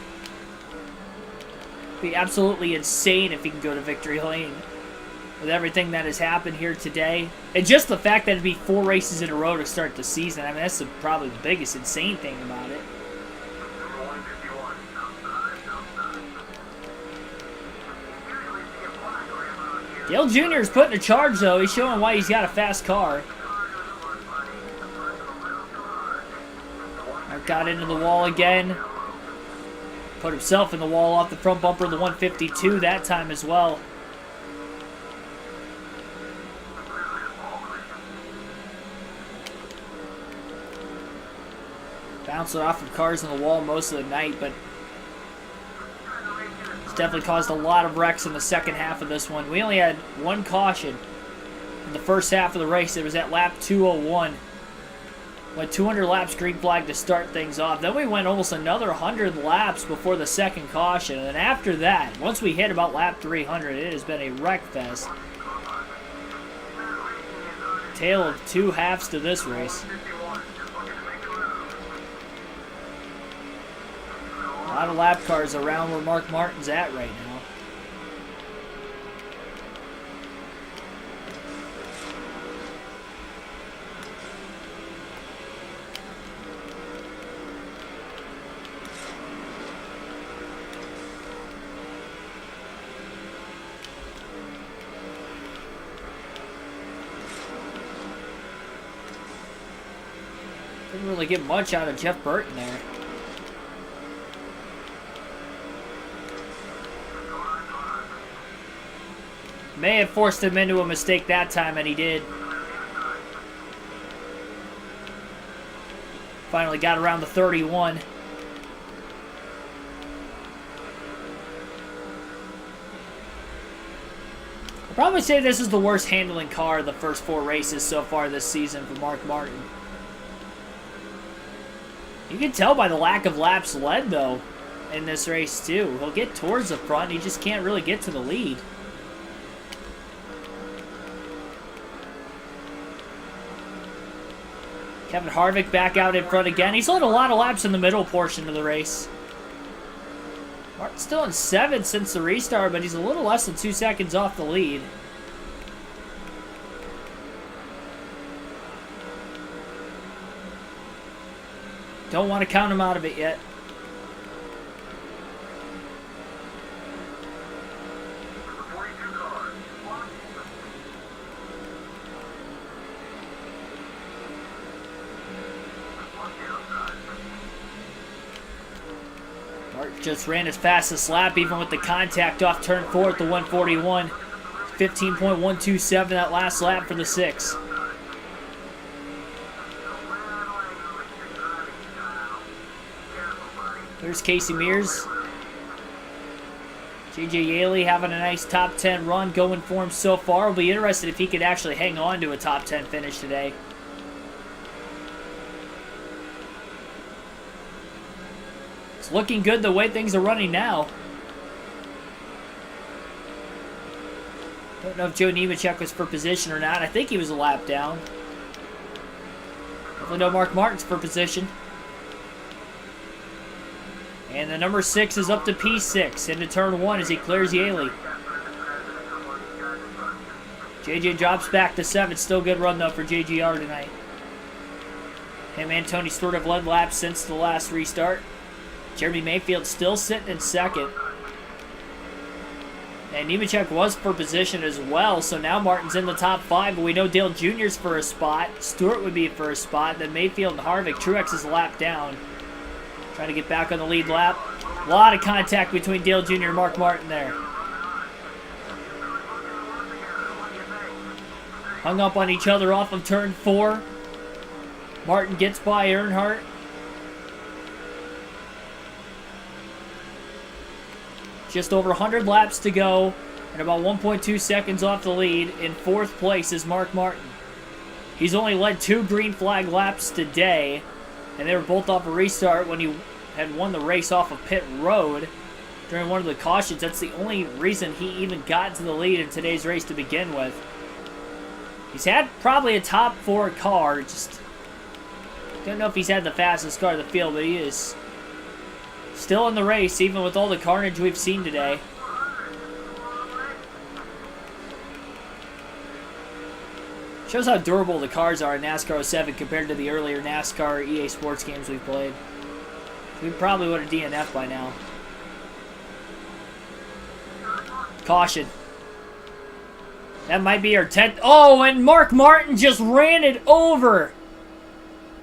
It'd be absolutely insane if he can go to victory lane with everything that has happened here today. And just the fact that it'd be 4 races in a row to start the season. I mean, that's probably the biggest insane thing about it. Dale Jr. is putting a charge, though. He's showing why he's got a fast car. Got into the wall again. Put himself in the wall off the front bumper of the 152 that time as well. Bouncing off of cars in the wall most of the night, but it's definitely caused a lot of wrecks in the second half of this one. We only had 1 caution in the first half of the race. It was at lap 201. Went 200 laps green flag to start things off. Then we went almost another 100 laps before the second caution. And then after that, once we hit about lap 300, it has been a wreck fest. Tale of 2 halves to this race. A lot of lap cars around where Mark Martin's at right now. Didn't really get much out of Jeff Burton there. May have forced him into a mistake that time, and he did. Finally got around the 31. I'd probably say this is the worst handling car of the first 4 races so far this season for Mark Martin. You can tell by the lack of laps led, though, in this race, too. He'll get towards the front, he just can't really get to the lead. Kevin Harvick back out in front again. He's led a lot of laps in the middle portion of the race. Martin's still in 7th since the restart, but he's a little less than 2 seconds off the lead. Don't want to count him out of it yet. Just ran his fastest lap, even with the contact off turn 4 at the 141. 15.127 that last lap for the 6. There's Casey Mears. JJ Yaley having a nice top 10 run going for him so far. We'll be interested if he could actually hang on to a top 10 finish today. Looking good the way things are running now. Don't know if Joe Nemechek was for position or not. I think he was a lap down. Definitely know Mark Martin's for position. And the number 6 is up to P6 into turn 1 as he clears Yaley. JJ drops back to 7th. Still good run though for JGR tonight. Him and Tony Stewart have led laps since the last restart. Jeremy Mayfield still sitting in 2nd. And Nemechek was for position as well, so now Martin's in the top 5, but we know Dale Jr.'s for a spot. Stewart would be for a spot, then Mayfield and Harvick. Truex is a lap down. Trying to get back on the lead lap. A lot of contact between Dale Jr. and Mark Martin there. Hung up on each other off of turn 4. Martin gets by Earnhardt. Just over 100 laps to go, and about 1.2 seconds off the lead. In 4th place is Mark Martin. He's only led 2 green flag laps today, and they were both off a restart when he had won the race off of pit road during one of the cautions. That's the only reason he even got to the lead in today's race to begin with. He's had probably a top 4 car, just don't know if he's had the fastest car in the field, but he is still in the race, even with all the carnage we've seen today. Shows how durable the cars are in NASCAR 07 compared to the earlier NASCAR EA Sports games we've played. We probably would have DNF'd by now. Caution. That might be our 10th. Oh, and Mark Martin just ran it over.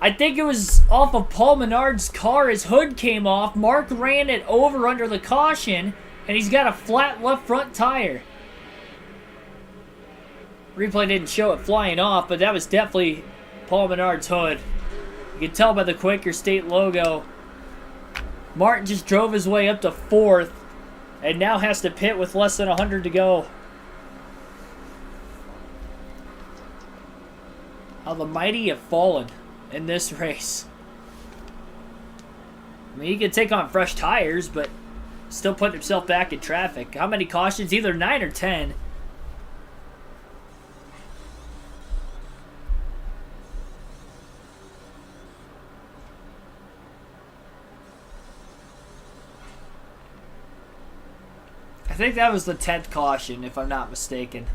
I think it was off of Paul Menard's car. His hood came off. Mark ran it over under the caution, and he's got a flat left front tire. Replay didn't show it flying off, but that was definitely Paul Menard's hood. You can tell by the Quaker State logo. Martin just drove his way up to 4th, and now has to pit with less than 100 to go. How the mighty have fallen in this race. I mean, he could take on fresh tires, but still putting himself back in traffic. How many cautions? Either 9 or 10. I think that was the 10th caution, if I'm not mistaken.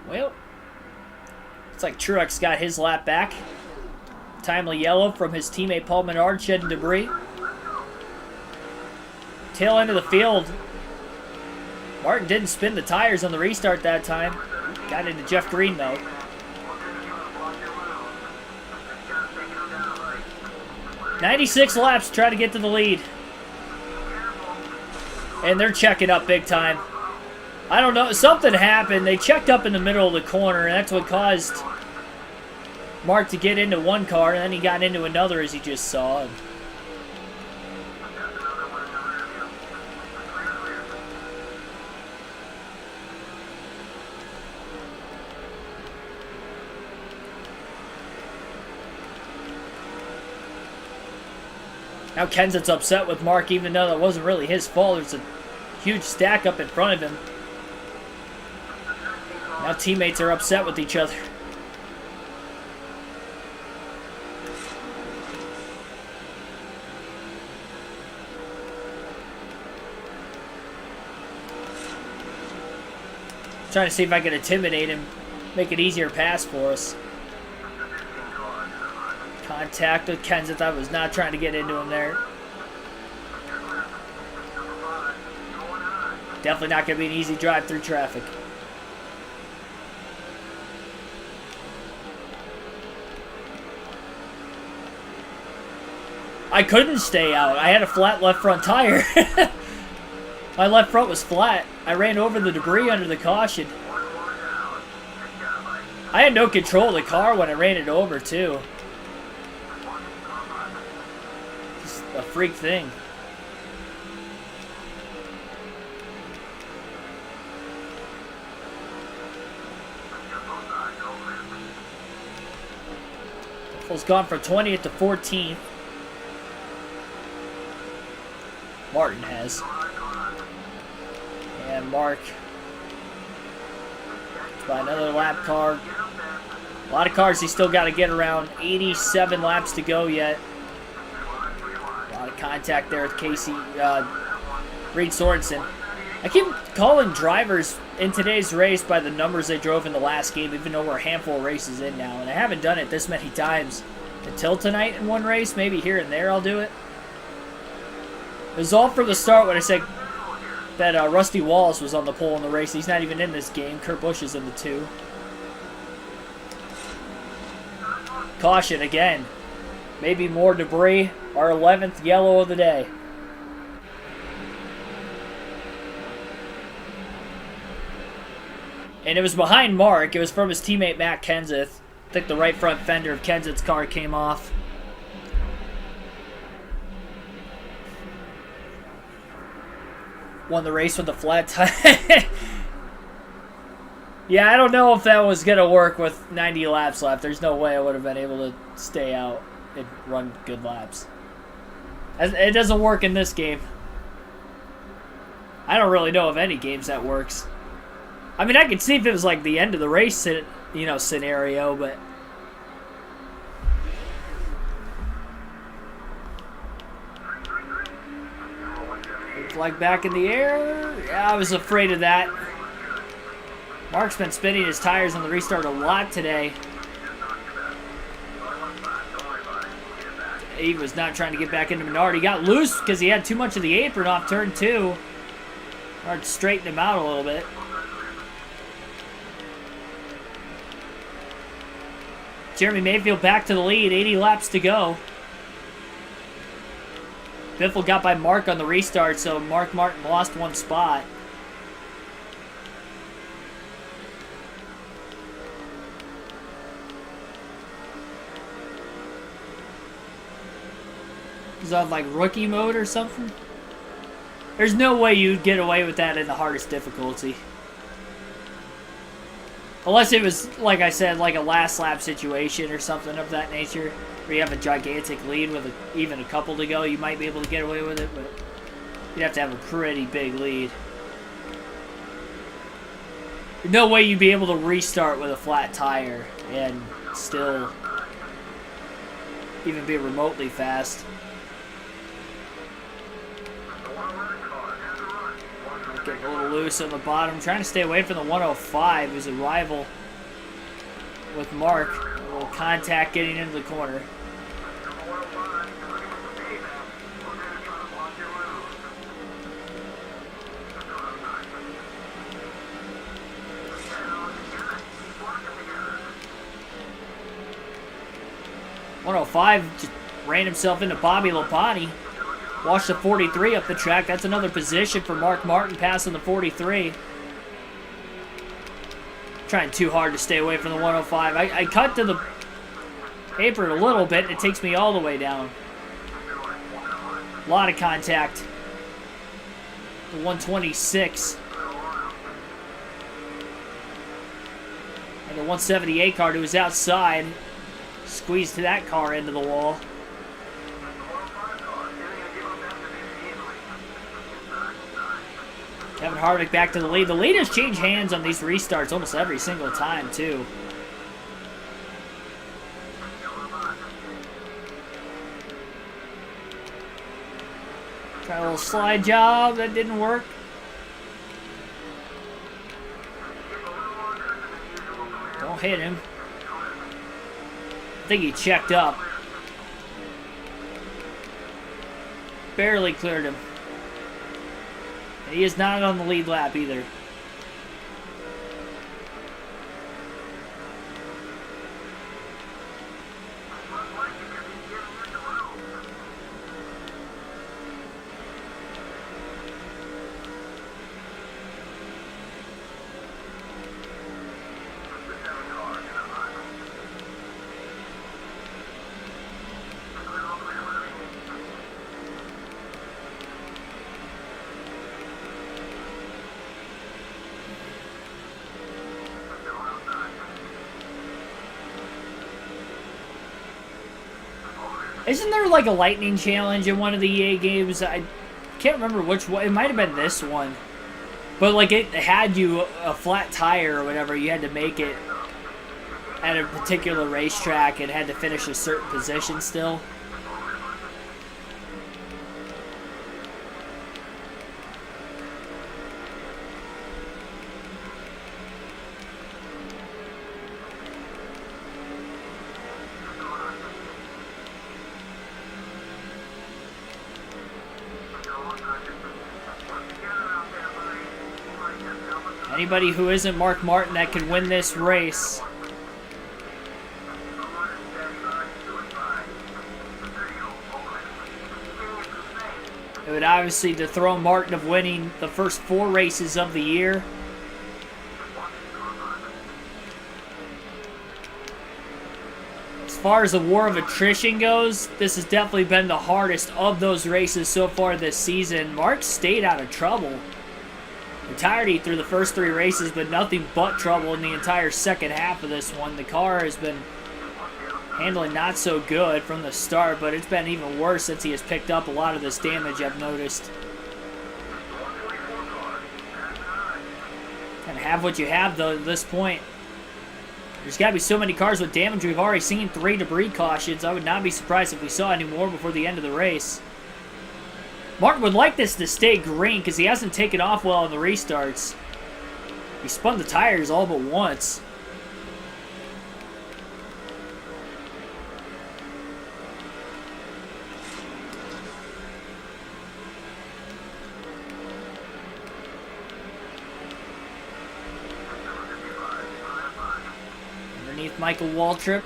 Well, it's like Truex got his lap back. Timely yellow from his teammate Paul Menard, shedding debris. Tail end of the field. Martin didn't spin the tires on the restart that time. Got into Jeff Green, though. "96 laps, try to get to the lead." And they're checking up big time. I don't know, something happened. They checked up in the middle of the corner, and that's what caused Mark to get into one car, and then he got into another, as you just saw. And now Kenseth's upset with Mark, even though that wasn't really his fault. There's a huge stack up in front of him. Now teammates are upset with each other. Trying to see if I can intimidate him, make it easier pass for us. Contact with Kenseth. I was not trying to get into him there. Definitely not going to be an easy drive through traffic. I couldn't stay out. I had a flat left front tire. My left front was flat. I ran over the debris under the caution. I had no control of the car when I ran it over, too. Just a freak thing. Bristol's gone from 20th to 14th. Martin has. And Mark by another lap car. A lot of cars he's still got to get around. 87 laps to go yet. A lot of contact there with Casey, Reed Sorensen. I keep calling drivers in today's race by the numbers they drove in the last game, even though we're a handful of races in now. And I haven't done it this many times until tonight in one race. Maybe here and there I'll do it. It was all from the start when I said that Rusty Wallace was on the pole in the race. He's not even in this game. Kurt Busch is in the 2. Caution again. Maybe more debris. Our 11th yellow of the day. And it was behind Mark. It was from his teammate Matt Kenseth. I think the right front fender of Kenseth's car came off. Won the race with a flat tire. Yeah, I don't know if that was going to work with 90 laps left. There's no way I would have been able to stay out and run good laps. It doesn't work in this game. I don't really know of any games that works. I mean, I could see if it was like the end of the race, scenario, but... Flag back in the air. Yeah, I was afraid of that. Mark's been spinning his tires on the restart a lot today. He was not trying to get back into Menard. He got loose because he had too much of the apron off turn 2. Hard to straighten him out a little bit. Jeremy Mayfield back to the lead. 80 laps to go. Biffle got by Mark on the restart, so Mark Martin lost one spot. Is that like rookie mode or something? There's no way you'd get away with that in the hardest difficulty. Unless it was, like I said, like a last lap situation or something of that nature, where you have a gigantic lead with even a couple to go, you might be able to get away with it, but you'd have to have a pretty big lead. No way you'd be able to restart with a flat tire and still even be remotely fast. Getting a little loose on the bottom. Trying to stay away from the 105, who's a rival with Mark. A little contact getting into the corner. Just ran himself into Bobby Lapani. Watch the 43 up the track. That's another position for Mark Martin passing the 43. Trying too hard to stay away from the 105. I cut to the Tapered a little bit, and it takes me all the way down. A lot of contact. The 126. And the 178 car who was outside squeezed that car into the wall. Kevin Harvick back to the lead. The lead has changed hands on these restarts almost every single time, too. Try a little slide job. That didn't work. Don't hit him. I think he checked up. Barely cleared him. And he is not on the lead lap either. Isn't there like a lightning challenge in one of the EA games? I can't remember which one. It might have been this one. But like it had you a flat tire or whatever. You had to make it at a particular racetrack and had to finish a certain position still. Anybody who isn't Mark Martin that can win this race. It would obviously dethrone Martin of winning the first 4 races of the year. As far as the war of attrition goes, this has definitely been the hardest of those races so far this season. Mark stayed out of trouble entirety through the first 3 races, but nothing but trouble in the entire second half of this one. The car has been handling not so good from the start, but it's been even worse since he has picked up a lot of this damage, I've noticed. And have what you have, though, at this point. There's got to be so many cars with damage. We've already seen 3 debris cautions. I would not be surprised if we saw any more before the end of the race. Martin would like this to stay green because he hasn't taken off well in the restarts. He spun the tires all but once. Underneath Michael Waltrip.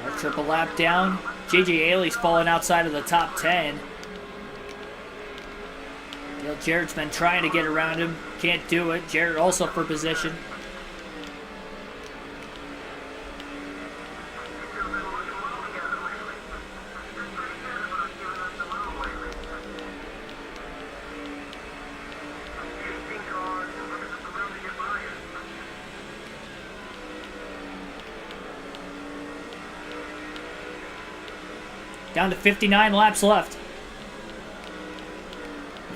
Waltrip a lap down. J.J. Ailey's falling outside of the top 10. Dale Jarrett's been trying to get around him. Can't do it. Jarrett also for position. Down to 59 laps left.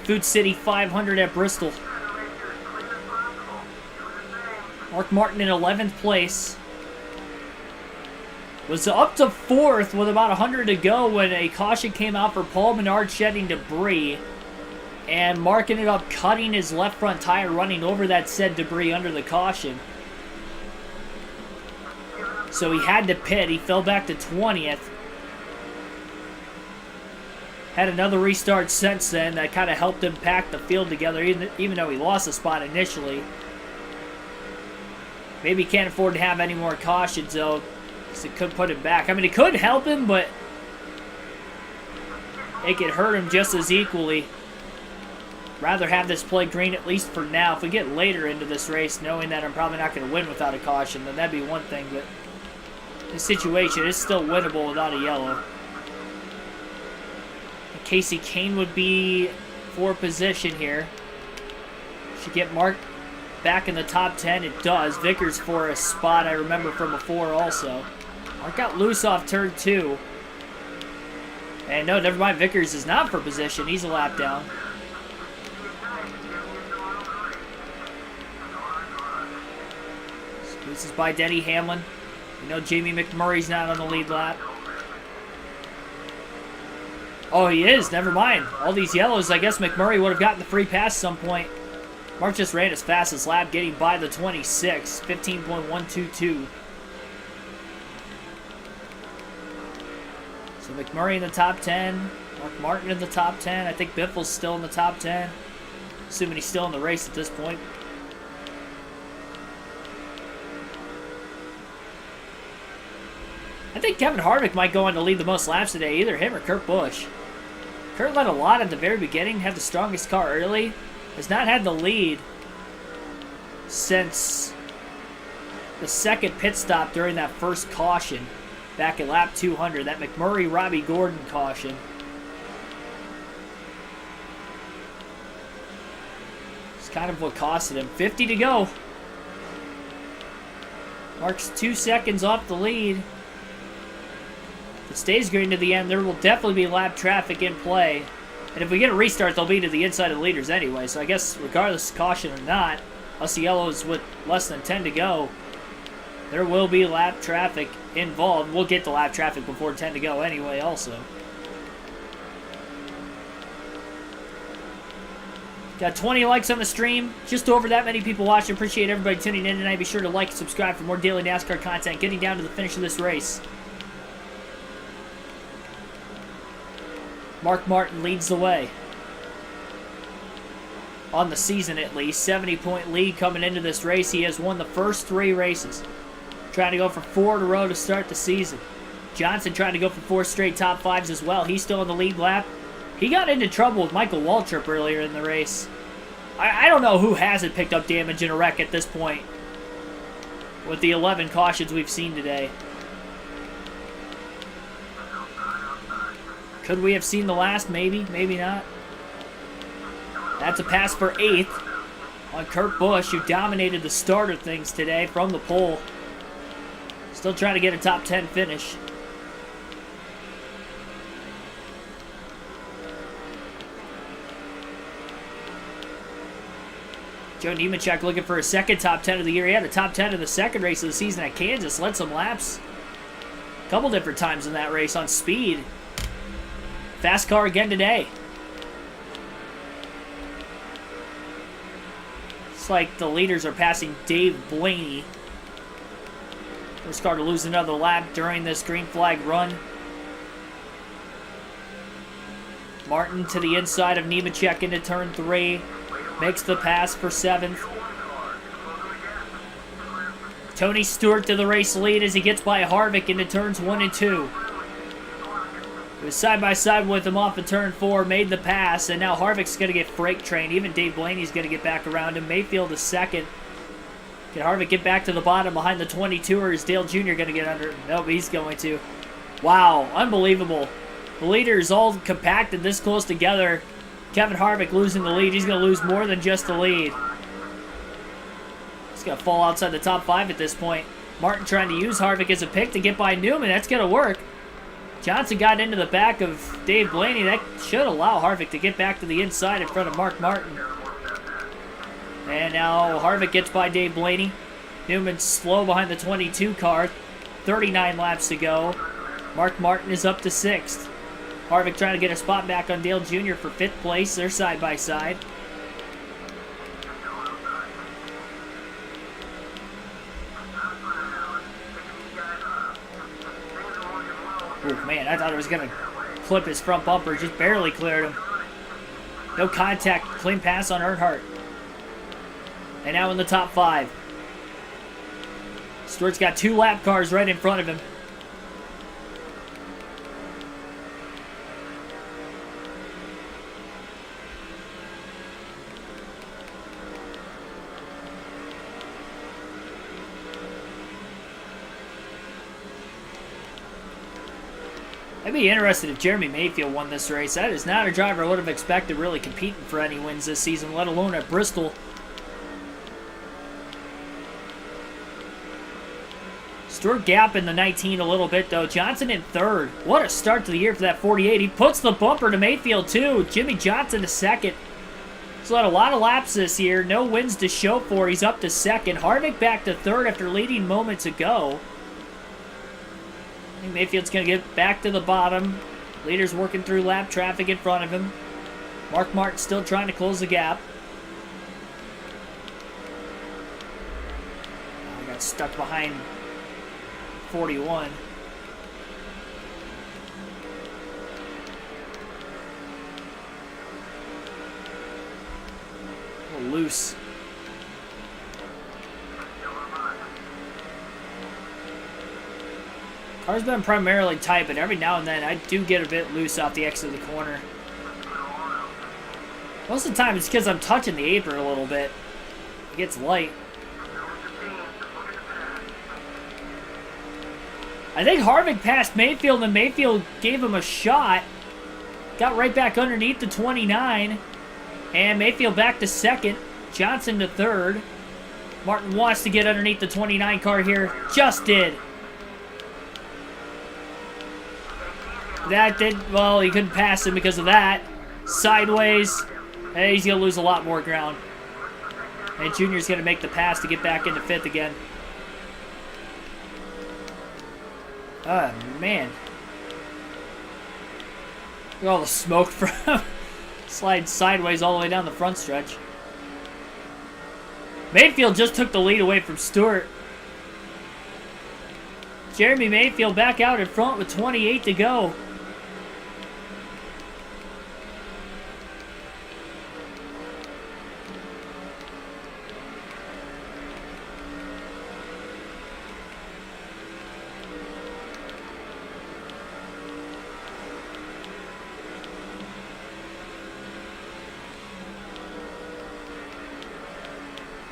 Food City 500 at Bristol. Mark Martin in 11th place. Was up to 4th with about 100 to go when a caution came out for Paul Menard shedding debris. And Mark ended up cutting his left front tire, running over that said debris under the caution. So he had to pit. He fell back to 20th. Had another restart since then that kind of helped him pack the field together, even though he lost a spot initially. Maybe he can't afford to have any more cautions, though, because it could put him back. I mean, it could help him, but it could hurt him just as equally. Rather have this play green at least for now. If we get later into this race, knowing that I'm probably not going to win without a caution, then that'd be one thing. But this situation is still winnable without a yellow. Casey Kane would be for position here. Should get Mark back in the top 10. It does. Vickers for a spot I remember from before also. Mark got loose off turn 2. And no, never mind. Vickers is not for position. He's a lap down. So this is by Denny Hamlin. We know Jamie McMurray's not on the lead lap. Oh, he is. Never mind. All these yellows, I guess McMurray would have gotten the free pass at some point. Mark just ran his fastest lap, getting by the 26, 15.122. So McMurray in the top 10. Mark Martin in the top 10. I think Biffle's still in the top 10. Assuming he's still in the race at this point. I think Kevin Harvick might go on to lead the most laps today. Either him or Kurt Busch. Kurt led a lot at the very beginning. Had the strongest car early. Has not had the lead since the second pit stop during that first caution back at lap 200. That McMurray-Robbie Gordon caution. It's kind of what costed him. 50 to go. Mark's 2 seconds off the lead. If it stays green to the end, there will definitely be lap traffic in play. And if we get a restart, they'll be to the inside of the leaders anyway. So I guess regardless of caution or not, us yellows with less than 10 to go, there will be lap traffic involved. We'll get the lap traffic before 10 to go anyway also. Got 20 likes on the stream. Just over that many people watching. Appreciate everybody tuning in tonight. Be sure to like and subscribe for more daily NASCAR content. Getting down to the finish of this race. Mark Martin leads the way. On the season at least. 70-point lead coming into this race. He has won the first 3 races. Trying to go for 4 in a row to start the season. Johnson trying to go for 4 straight top 5s as well. He's still in the lead lap. He got into trouble with Michael Waltrip earlier in the race. I don't know who hasn't picked up damage in a wreck at this point. With the 11 cautions we've seen today. Could we have seen the last? Maybe, maybe not. That's a pass for 8th on Kurt Busch, who dominated the start of things today from the pole. Still trying to get a top 10 finish. Joe Nemechek looking for a second top 10 of the year. He had a top 10 in the second race of the season at Kansas. Led some laps. A couple different times in that race on speed. Fast car again today. It's like the leaders are passing Dave Blaney. First car to lose another lap during this green flag run. Martin to the inside of Nemechek into turn 3. Makes the pass for 7th. Tony Stewart to the race lead as he gets by Harvick into turns 1 and 2. He was side by side with him off of turn 4, made the pass, and now Harvick's going to get freight trained. Even Dave Blaney's going to get back around him. Mayfield is second. Can Harvick get back to the bottom behind the 22, or is Dale Jr. going to get under? Nope, he's going to. Wow, unbelievable. The leaders all compacted this close together. Kevin Harvick losing the lead. He's going to lose more than just the lead. He's going to fall outside the top 5 at this point. Martin trying to use Harvick as a pick to get by Newman. That's going to work. Johnson got into the back of Dave Blaney. That should allow Harvick to get back to the inside in front of Mark Martin. And now Harvick gets by Dave Blaney. Newman's slow behind the 22 car. 39 laps to go. Mark Martin is up to 6th. Harvick trying to get a spot back on Dale Jr. for 5th place. They're side by side. Oh man, I thought it was going to clip his front bumper. Just barely cleared him. No contact. Clean pass on Earnhardt. And now in the top 5. Stewart's got 2 lap cars right in front of him. I'd be interested if Jeremy Mayfield won this race. That is not a driver I would have expected really competing for any wins this season, let alone at Bristol. Stewart gap in the 19 a little bit, though. Johnson in third. What a start to the year for that 48. He puts the bumper to Mayfield, too. Jimmy Johnson to second. He's led a lot of laps this year. No wins to show for. He's up to second. Harvick back to third after leading moments ago. I think Mayfield's going to get back to the bottom. Leader's working through lap traffic in front of him. Mark Martin still trying to close the gap. I got stuck behind 41. A little loose. Car's been primarily tight, but every now and then I do get a bit loose off the exit of the corner. Most of the time it's because I'm touching the apron a little bit. It gets light. I think Harvick passed Mayfield, and Mayfield gave him a shot. Got right back underneath the 29. And Mayfield back to second. Johnson to third. Martin wants to get underneath the 29 car here. Just did. That did, well, he couldn't pass him because of that. Sideways. Hey, he's going to lose a lot more ground. And Junior's going to make the pass to get back into fifth again. Oh, man. Look at all the smoke from sliding sideways all the way down the front stretch. Mayfield just took the lead away from Stewart. Jeremy Mayfield back out in front with 28 to go.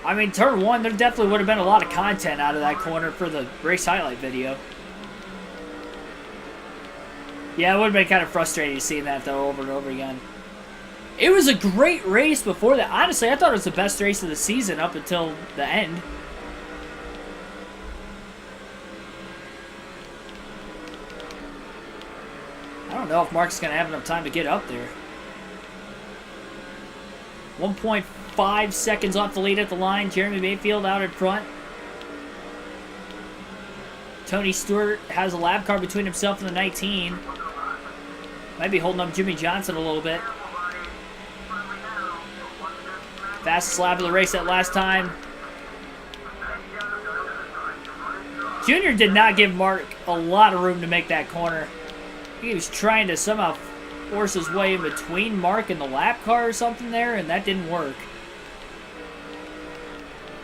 I mean, turn one, there definitely would have been a lot of content out of that corner for the race highlight video. Yeah, it would have been kind of frustrating seeing that, though, over and over again. It was a great race before that. Honestly, I thought it was the best race of the season up until the end. I don't know if Mark's going to have enough time to get up there. 1.5 seconds off the lead at the line. Jeremy Mayfield out in front. Tony Stewart has a lap car between himself and the 19. Might be holding up Jimmy Johnson a little bit. Fastest lap of the race that last time. Junior did not give Mark a lot of room to make that corner. He was trying to somehow force his way in between Mark and the lap car or something there, and that didn't work.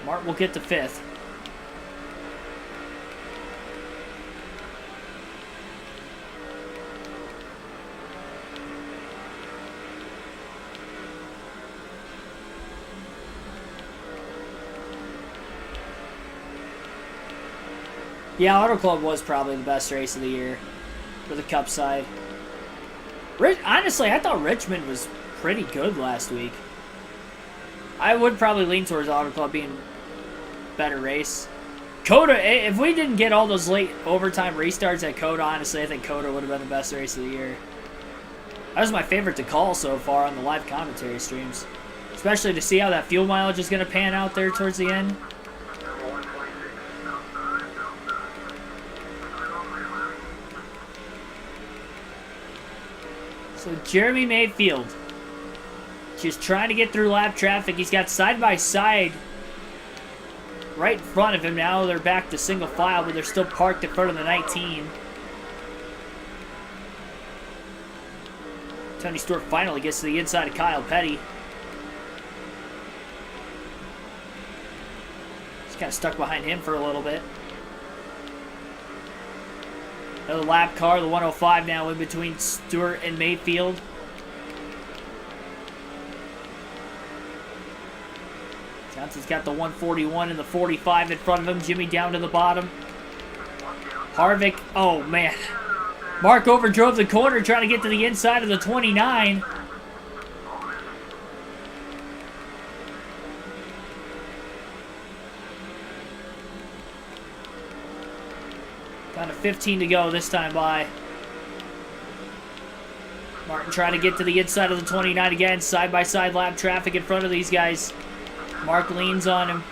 Mark will get to fifth. Yeah, Auto Club was probably the best race of the year for the Cup side. Honestly, I thought Richmond was pretty good last week. I would probably lean towards Auto Club being a better race. Coda, if we didn't get all those late overtime restarts at Coda, honestly, I think Coda would have been the best race of the year. That was my favorite to call so far on the live commentary streams. Especially to see how that fuel mileage is going to pan out there towards the end. So Jeremy Mayfield just trying to get through lap traffic. He's got side-by-side right in front of him. Now they're back to single file, but they're still parked in front of the 19. Tony Stewart finally gets to the inside of Kyle Petty. He's kind of stuck behind him for a little bit. Another lap car, the 105 now in between Stewart and Mayfield. Johnson's got the 141 and the 45 in front of him. Jimmy down to the bottom. Harvick, oh man. Mark overdrove the corner, trying to get to the inside of the 29. Down to 15 to go this time by. Martin trying to get to the inside of the 29 again. Side-by-side lap traffic in front of these guys. Mark leans on him.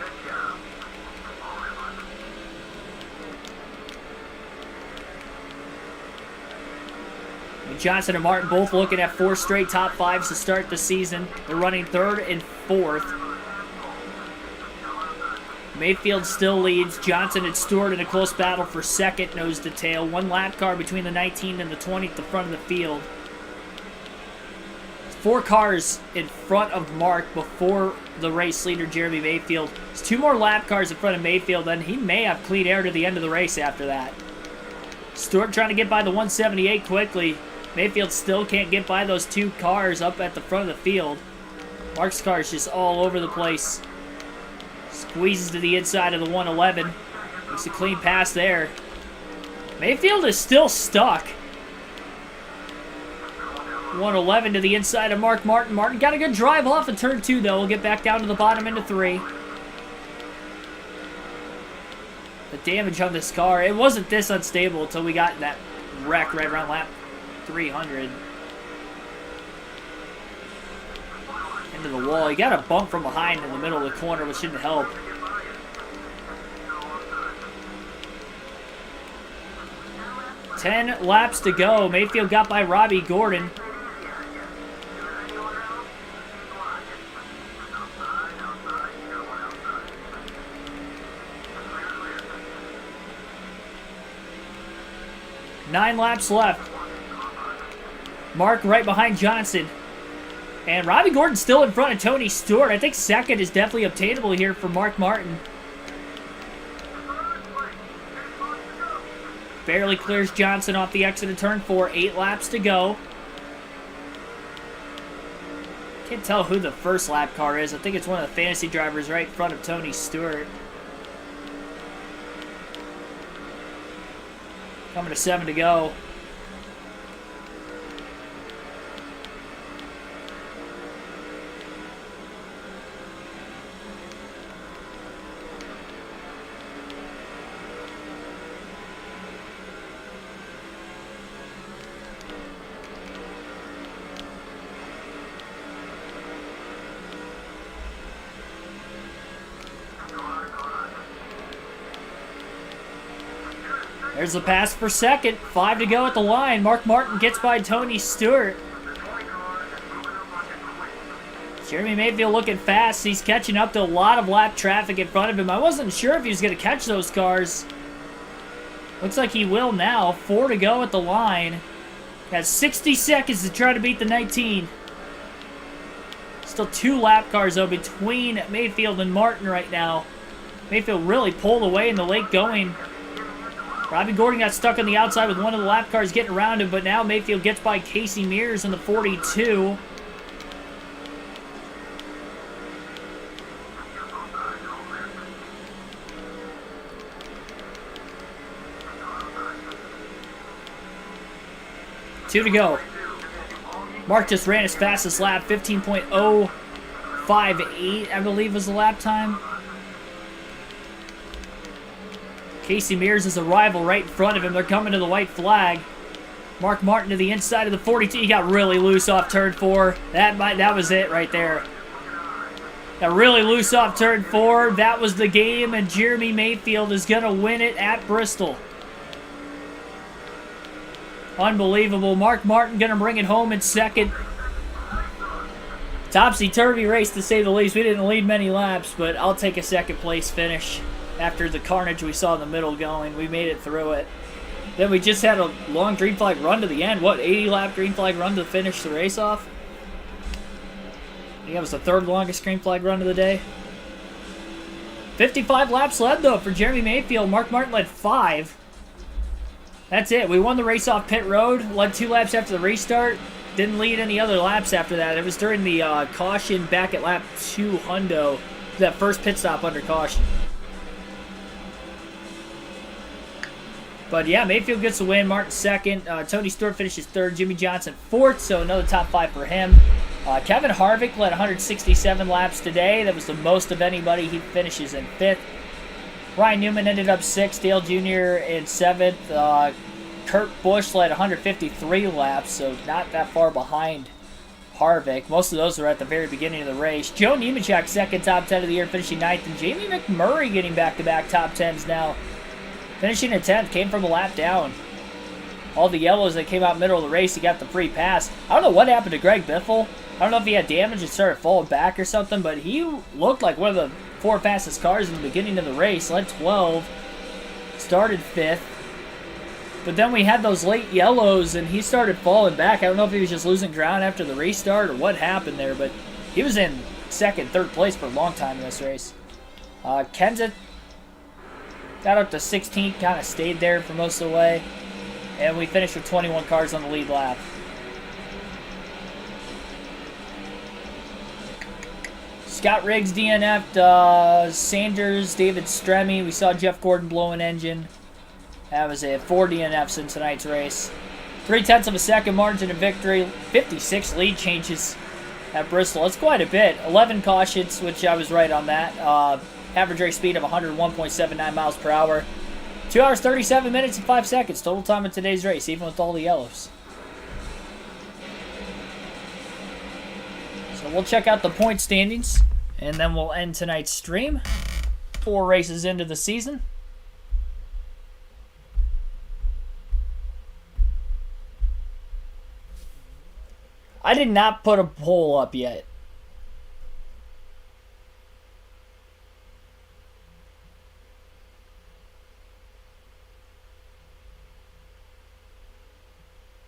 And Johnson and Martin both looking at 4 straight top 5s to start the season. They're running 3rd and 4th. Mayfield still leads. Johnson and Stewart in a close battle for 2nd, nose to tail. 1 lap car between the 19 and the 20 at the front of the field. 4 cars in front of Mark before the race leader, Jeremy Mayfield. There's 2 more lap cars in front of Mayfield, and he may have clean air to the end of the race after that. Stewart trying to get by the 178 quickly. Mayfield still can't get by those 2 cars up at the front of the field. Mark's car is just all over the place. Squeezes to the inside of the 111. Makes a clean pass there. Mayfield is still stuck. 111 to the inside of Mark Martin. Martin got a good drive off of turn 2, though. We'll get back down to the bottom into 3. The damage on this car, it wasn't this unstable until we got that wreck right around lap 300. Into the wall. He got a bump from behind in the middle of the corner, which didn't help. Ten laps to go. Mayfield got by Robbie Gordon. Nine laps left. Mark right behind Johnson. And Robbie Gordon's still in front of Tony Stewart. I think 2nd is definitely obtainable here for Mark Martin. Barely clears Johnson off the exit of turn 4. 8 laps to go. Can't tell who the first lap car is. I think it's one of the fantasy drivers right in front of Tony Stewart. Coming to 7 to go. There's the pass for 2nd. 5 to go at the line. Mark Martin gets by Tony Stewart. Jeremy Mayfield looking fast. He's catching up to a lot of lap traffic in front of him. I wasn't sure if he was going to catch those cars. Looks like he will now. 4 to go at the line. Has 60 seconds to try to beat the 19. Still 2 lap cars, though, between Mayfield and Martin right now. Mayfield really pulled away in the late going. Robbie Gordon got stuck on the outside with one of the lap cars getting around him, but now Mayfield gets by Casey Mears in the 42. Two to go. Mark just ran his fastest lap, 15.058, I believe was the lap time. Casey Mears is a rival right in front of him. They're coming to the white flag. Mark Martin to the inside of the 42. He got really loose off turn 4. That was it right there. Got really loose off turn 4. That was the game, and Jeremy Mayfield is going to win it at Bristol. Unbelievable. Mark Martin going to bring it home in 2nd. Topsy-turvy race, to say the least. We didn't lead many laps, but I'll take a 2nd place finish. After the carnage we saw in the middle going, we made it through it. Then we just had a long green flag run to the end. What, 80-lap green flag run to finish the race off? I think that was the 3rd longest green flag run of the day. 55 laps led, though, for Jeremy Mayfield. Mark Martin led 5. That's it. We won the race off pit road. Led 2 laps after the restart. Didn't lead any other laps after that. It was during the caution back at lap 2 hundo. That first pit stop under caution. But yeah, Mayfield gets the win. Martin second. Tony Stewart finishes third. Jimmy Johnson fourth, so another top 5 for him. Kevin Harvick led 167 laps today. That was the most of anybody. He finishes in 5th. Ryan Newman ended up 6th. Dale Jr. in 7th. Kurt Busch led 153 laps, so not that far behind Harvick. Most of those were at the very beginning of the race. Joe Nemechek, second top 10 of the year, finishing 9th. And Jamie McMurray getting back-to-back top 10s now. Finishing in 10th, came from a lap down. All the yellows that came out middle of the race, he got the free pass. I don't know what happened to Greg Biffle. I don't know if he had damage and started falling back or something, but he looked like one of the 4 fastest cars in the beginning of the race. Led 12, started 5th. But then we had those late yellows, and he started falling back. I don't know if he was just losing ground after the restart or what happened there, but he was in 2nd, 3rd place for a long time in this race. Kenseth got up to 16th, kind of stayed there for most of the way. And we finished with 21 cars on the lead lap. Scott Riggs DNF'd, Sanders, David Stremme. We saw Jeff Gordon blow an engine. That was it. 4 DNFs in tonight's race. 0.3 of a second margin of victory. 56 lead changes at Bristol. That's quite a bit. 11 cautions, which I was right on that. Average race speed of 101.79 miles per hour. 2 hours, 37 minutes, and 5 seconds. Total time in today's race, even with all the yellows. So we'll check out the point standings, and then we'll end tonight's stream. 4 races into the season. I did not put a poll up yet.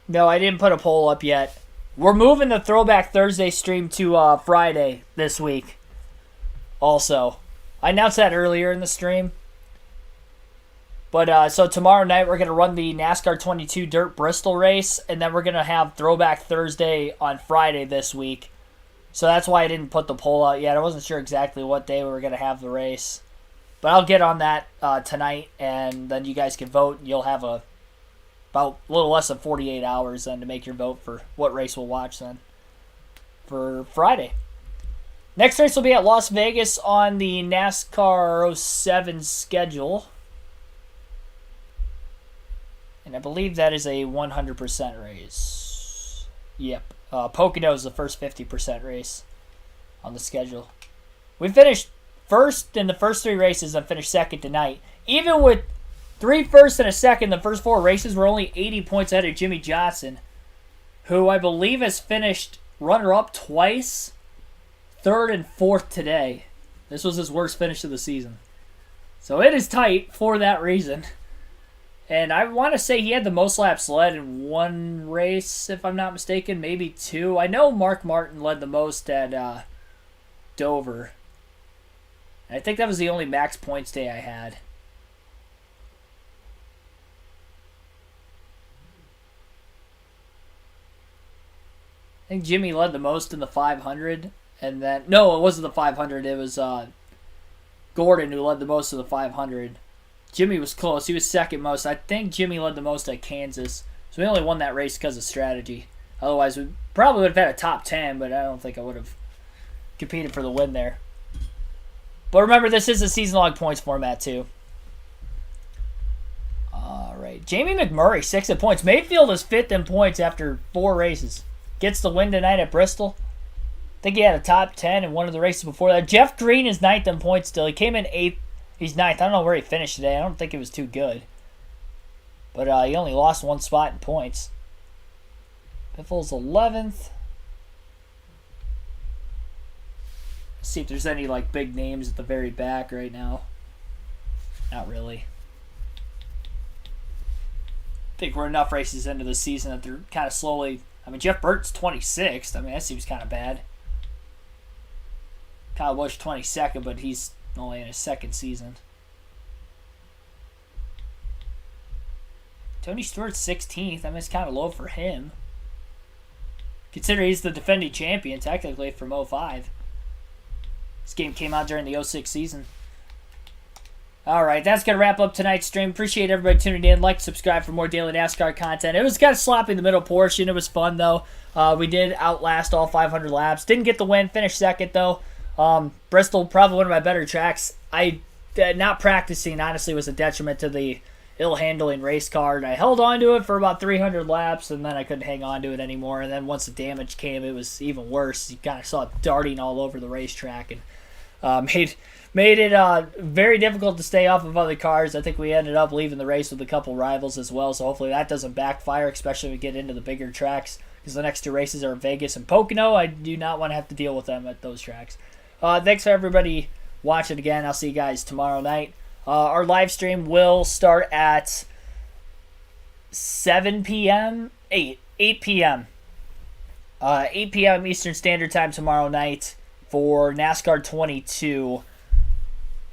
No, I didn't put a poll up yet. We're moving the Throwback Thursday stream to Friday this week. Also, I announced that earlier in the stream. But so tomorrow night we're going to run the NASCAR 22 Dirt Bristol race, and then we're going to have Throwback Thursday on Friday this week. So that's why I didn't put the poll out yet. I wasn't sure exactly what day we were going to have the race. But I'll get on that tonight, and then you guys can vote. You'll have about a little less than 48 hours then to make your vote for what race we'll watch then for Friday. Next race will be at Las Vegas on the NASCAR 07 schedule. And I believe that is a 100% race. Yep. Pocono is the first 50% race on the schedule. We finished first in the first 3 races and finished second tonight. Even with 3 firsts and a second, the first 4 races were only 80 points ahead of Jimmy Johnson, who I believe has finished runner-up twice, 3rd and 4th today. This was his worst finish of the season. So it is tight for that reason. And I want to say he had the most laps led in 1 race, if I'm not mistaken, maybe 2. I know Mark Martin led the most at Dover. And I think that was the only max points day I had. I think Jimmy led the most in the 500. And then, no, it wasn't the 500. It was Gordon who led the most of the 500. Jimmy was close. He was second most. I think Jimmy led the most at Kansas. So we only won that race because of strategy. Otherwise, we probably would have had a top 10, but I don't think I would have competed for the win there. But remember, this is a season-long points format, too. All right. Jamie McMurray, 6th in points. Mayfield is 5th in points after 4 races. Gets the win tonight at Bristol. I think he had a top 10 in one of the races before that. Jeff Green is 9th in points still. He came in 8th. He's 9th. I don't know where he finished today. I don't think it was too good. But he only lost 1 spot in points. Biffle's 11th. Let's see if there's any big names at the very back right now. Not really. I think we're enough races into the season that they're kind of slowly... I mean, Jeff Burton's 26th. I mean, that seems kind of bad. Kyle Busch 22nd, but he's only in his 2nd season. Tony Stewart's 16th. I mean, it's kind of low for him. Considering he's the defending champion, technically, from 05. This game came out during the 06 season. All right, that's going to wrap up tonight's stream. Appreciate everybody tuning in. Like, subscribe for more daily NASCAR content. It was kind of sloppy in the middle portion. It was fun, though. We did outlast all 500 laps. Didn't get the win. Finished second, though. Bristol, probably one of my better tracks. Not practicing, honestly, was a detriment to the ill-handling race car. And I held on to it for about 300 laps, and then I couldn't hang on to it anymore. And then once the damage came, it was even worse. You kind of saw it darting all over the racetrack, and made it very difficult to stay off of other cars. I think we ended up leaving the race with a couple rivals as well, so hopefully that doesn't backfire, especially when we get into the bigger tracks, because the next two races are Vegas and Pocono. I do not want to have to deal with them at those tracks. Thanks for everybody watching again. I'll see you guys tomorrow night. Our live stream will start at 7 p.m. 8 p.m. 8 p.m. Eastern Standard Time tomorrow night for NASCAR 22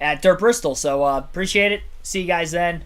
at Dirt Bristol. So appreciate it. See you guys then.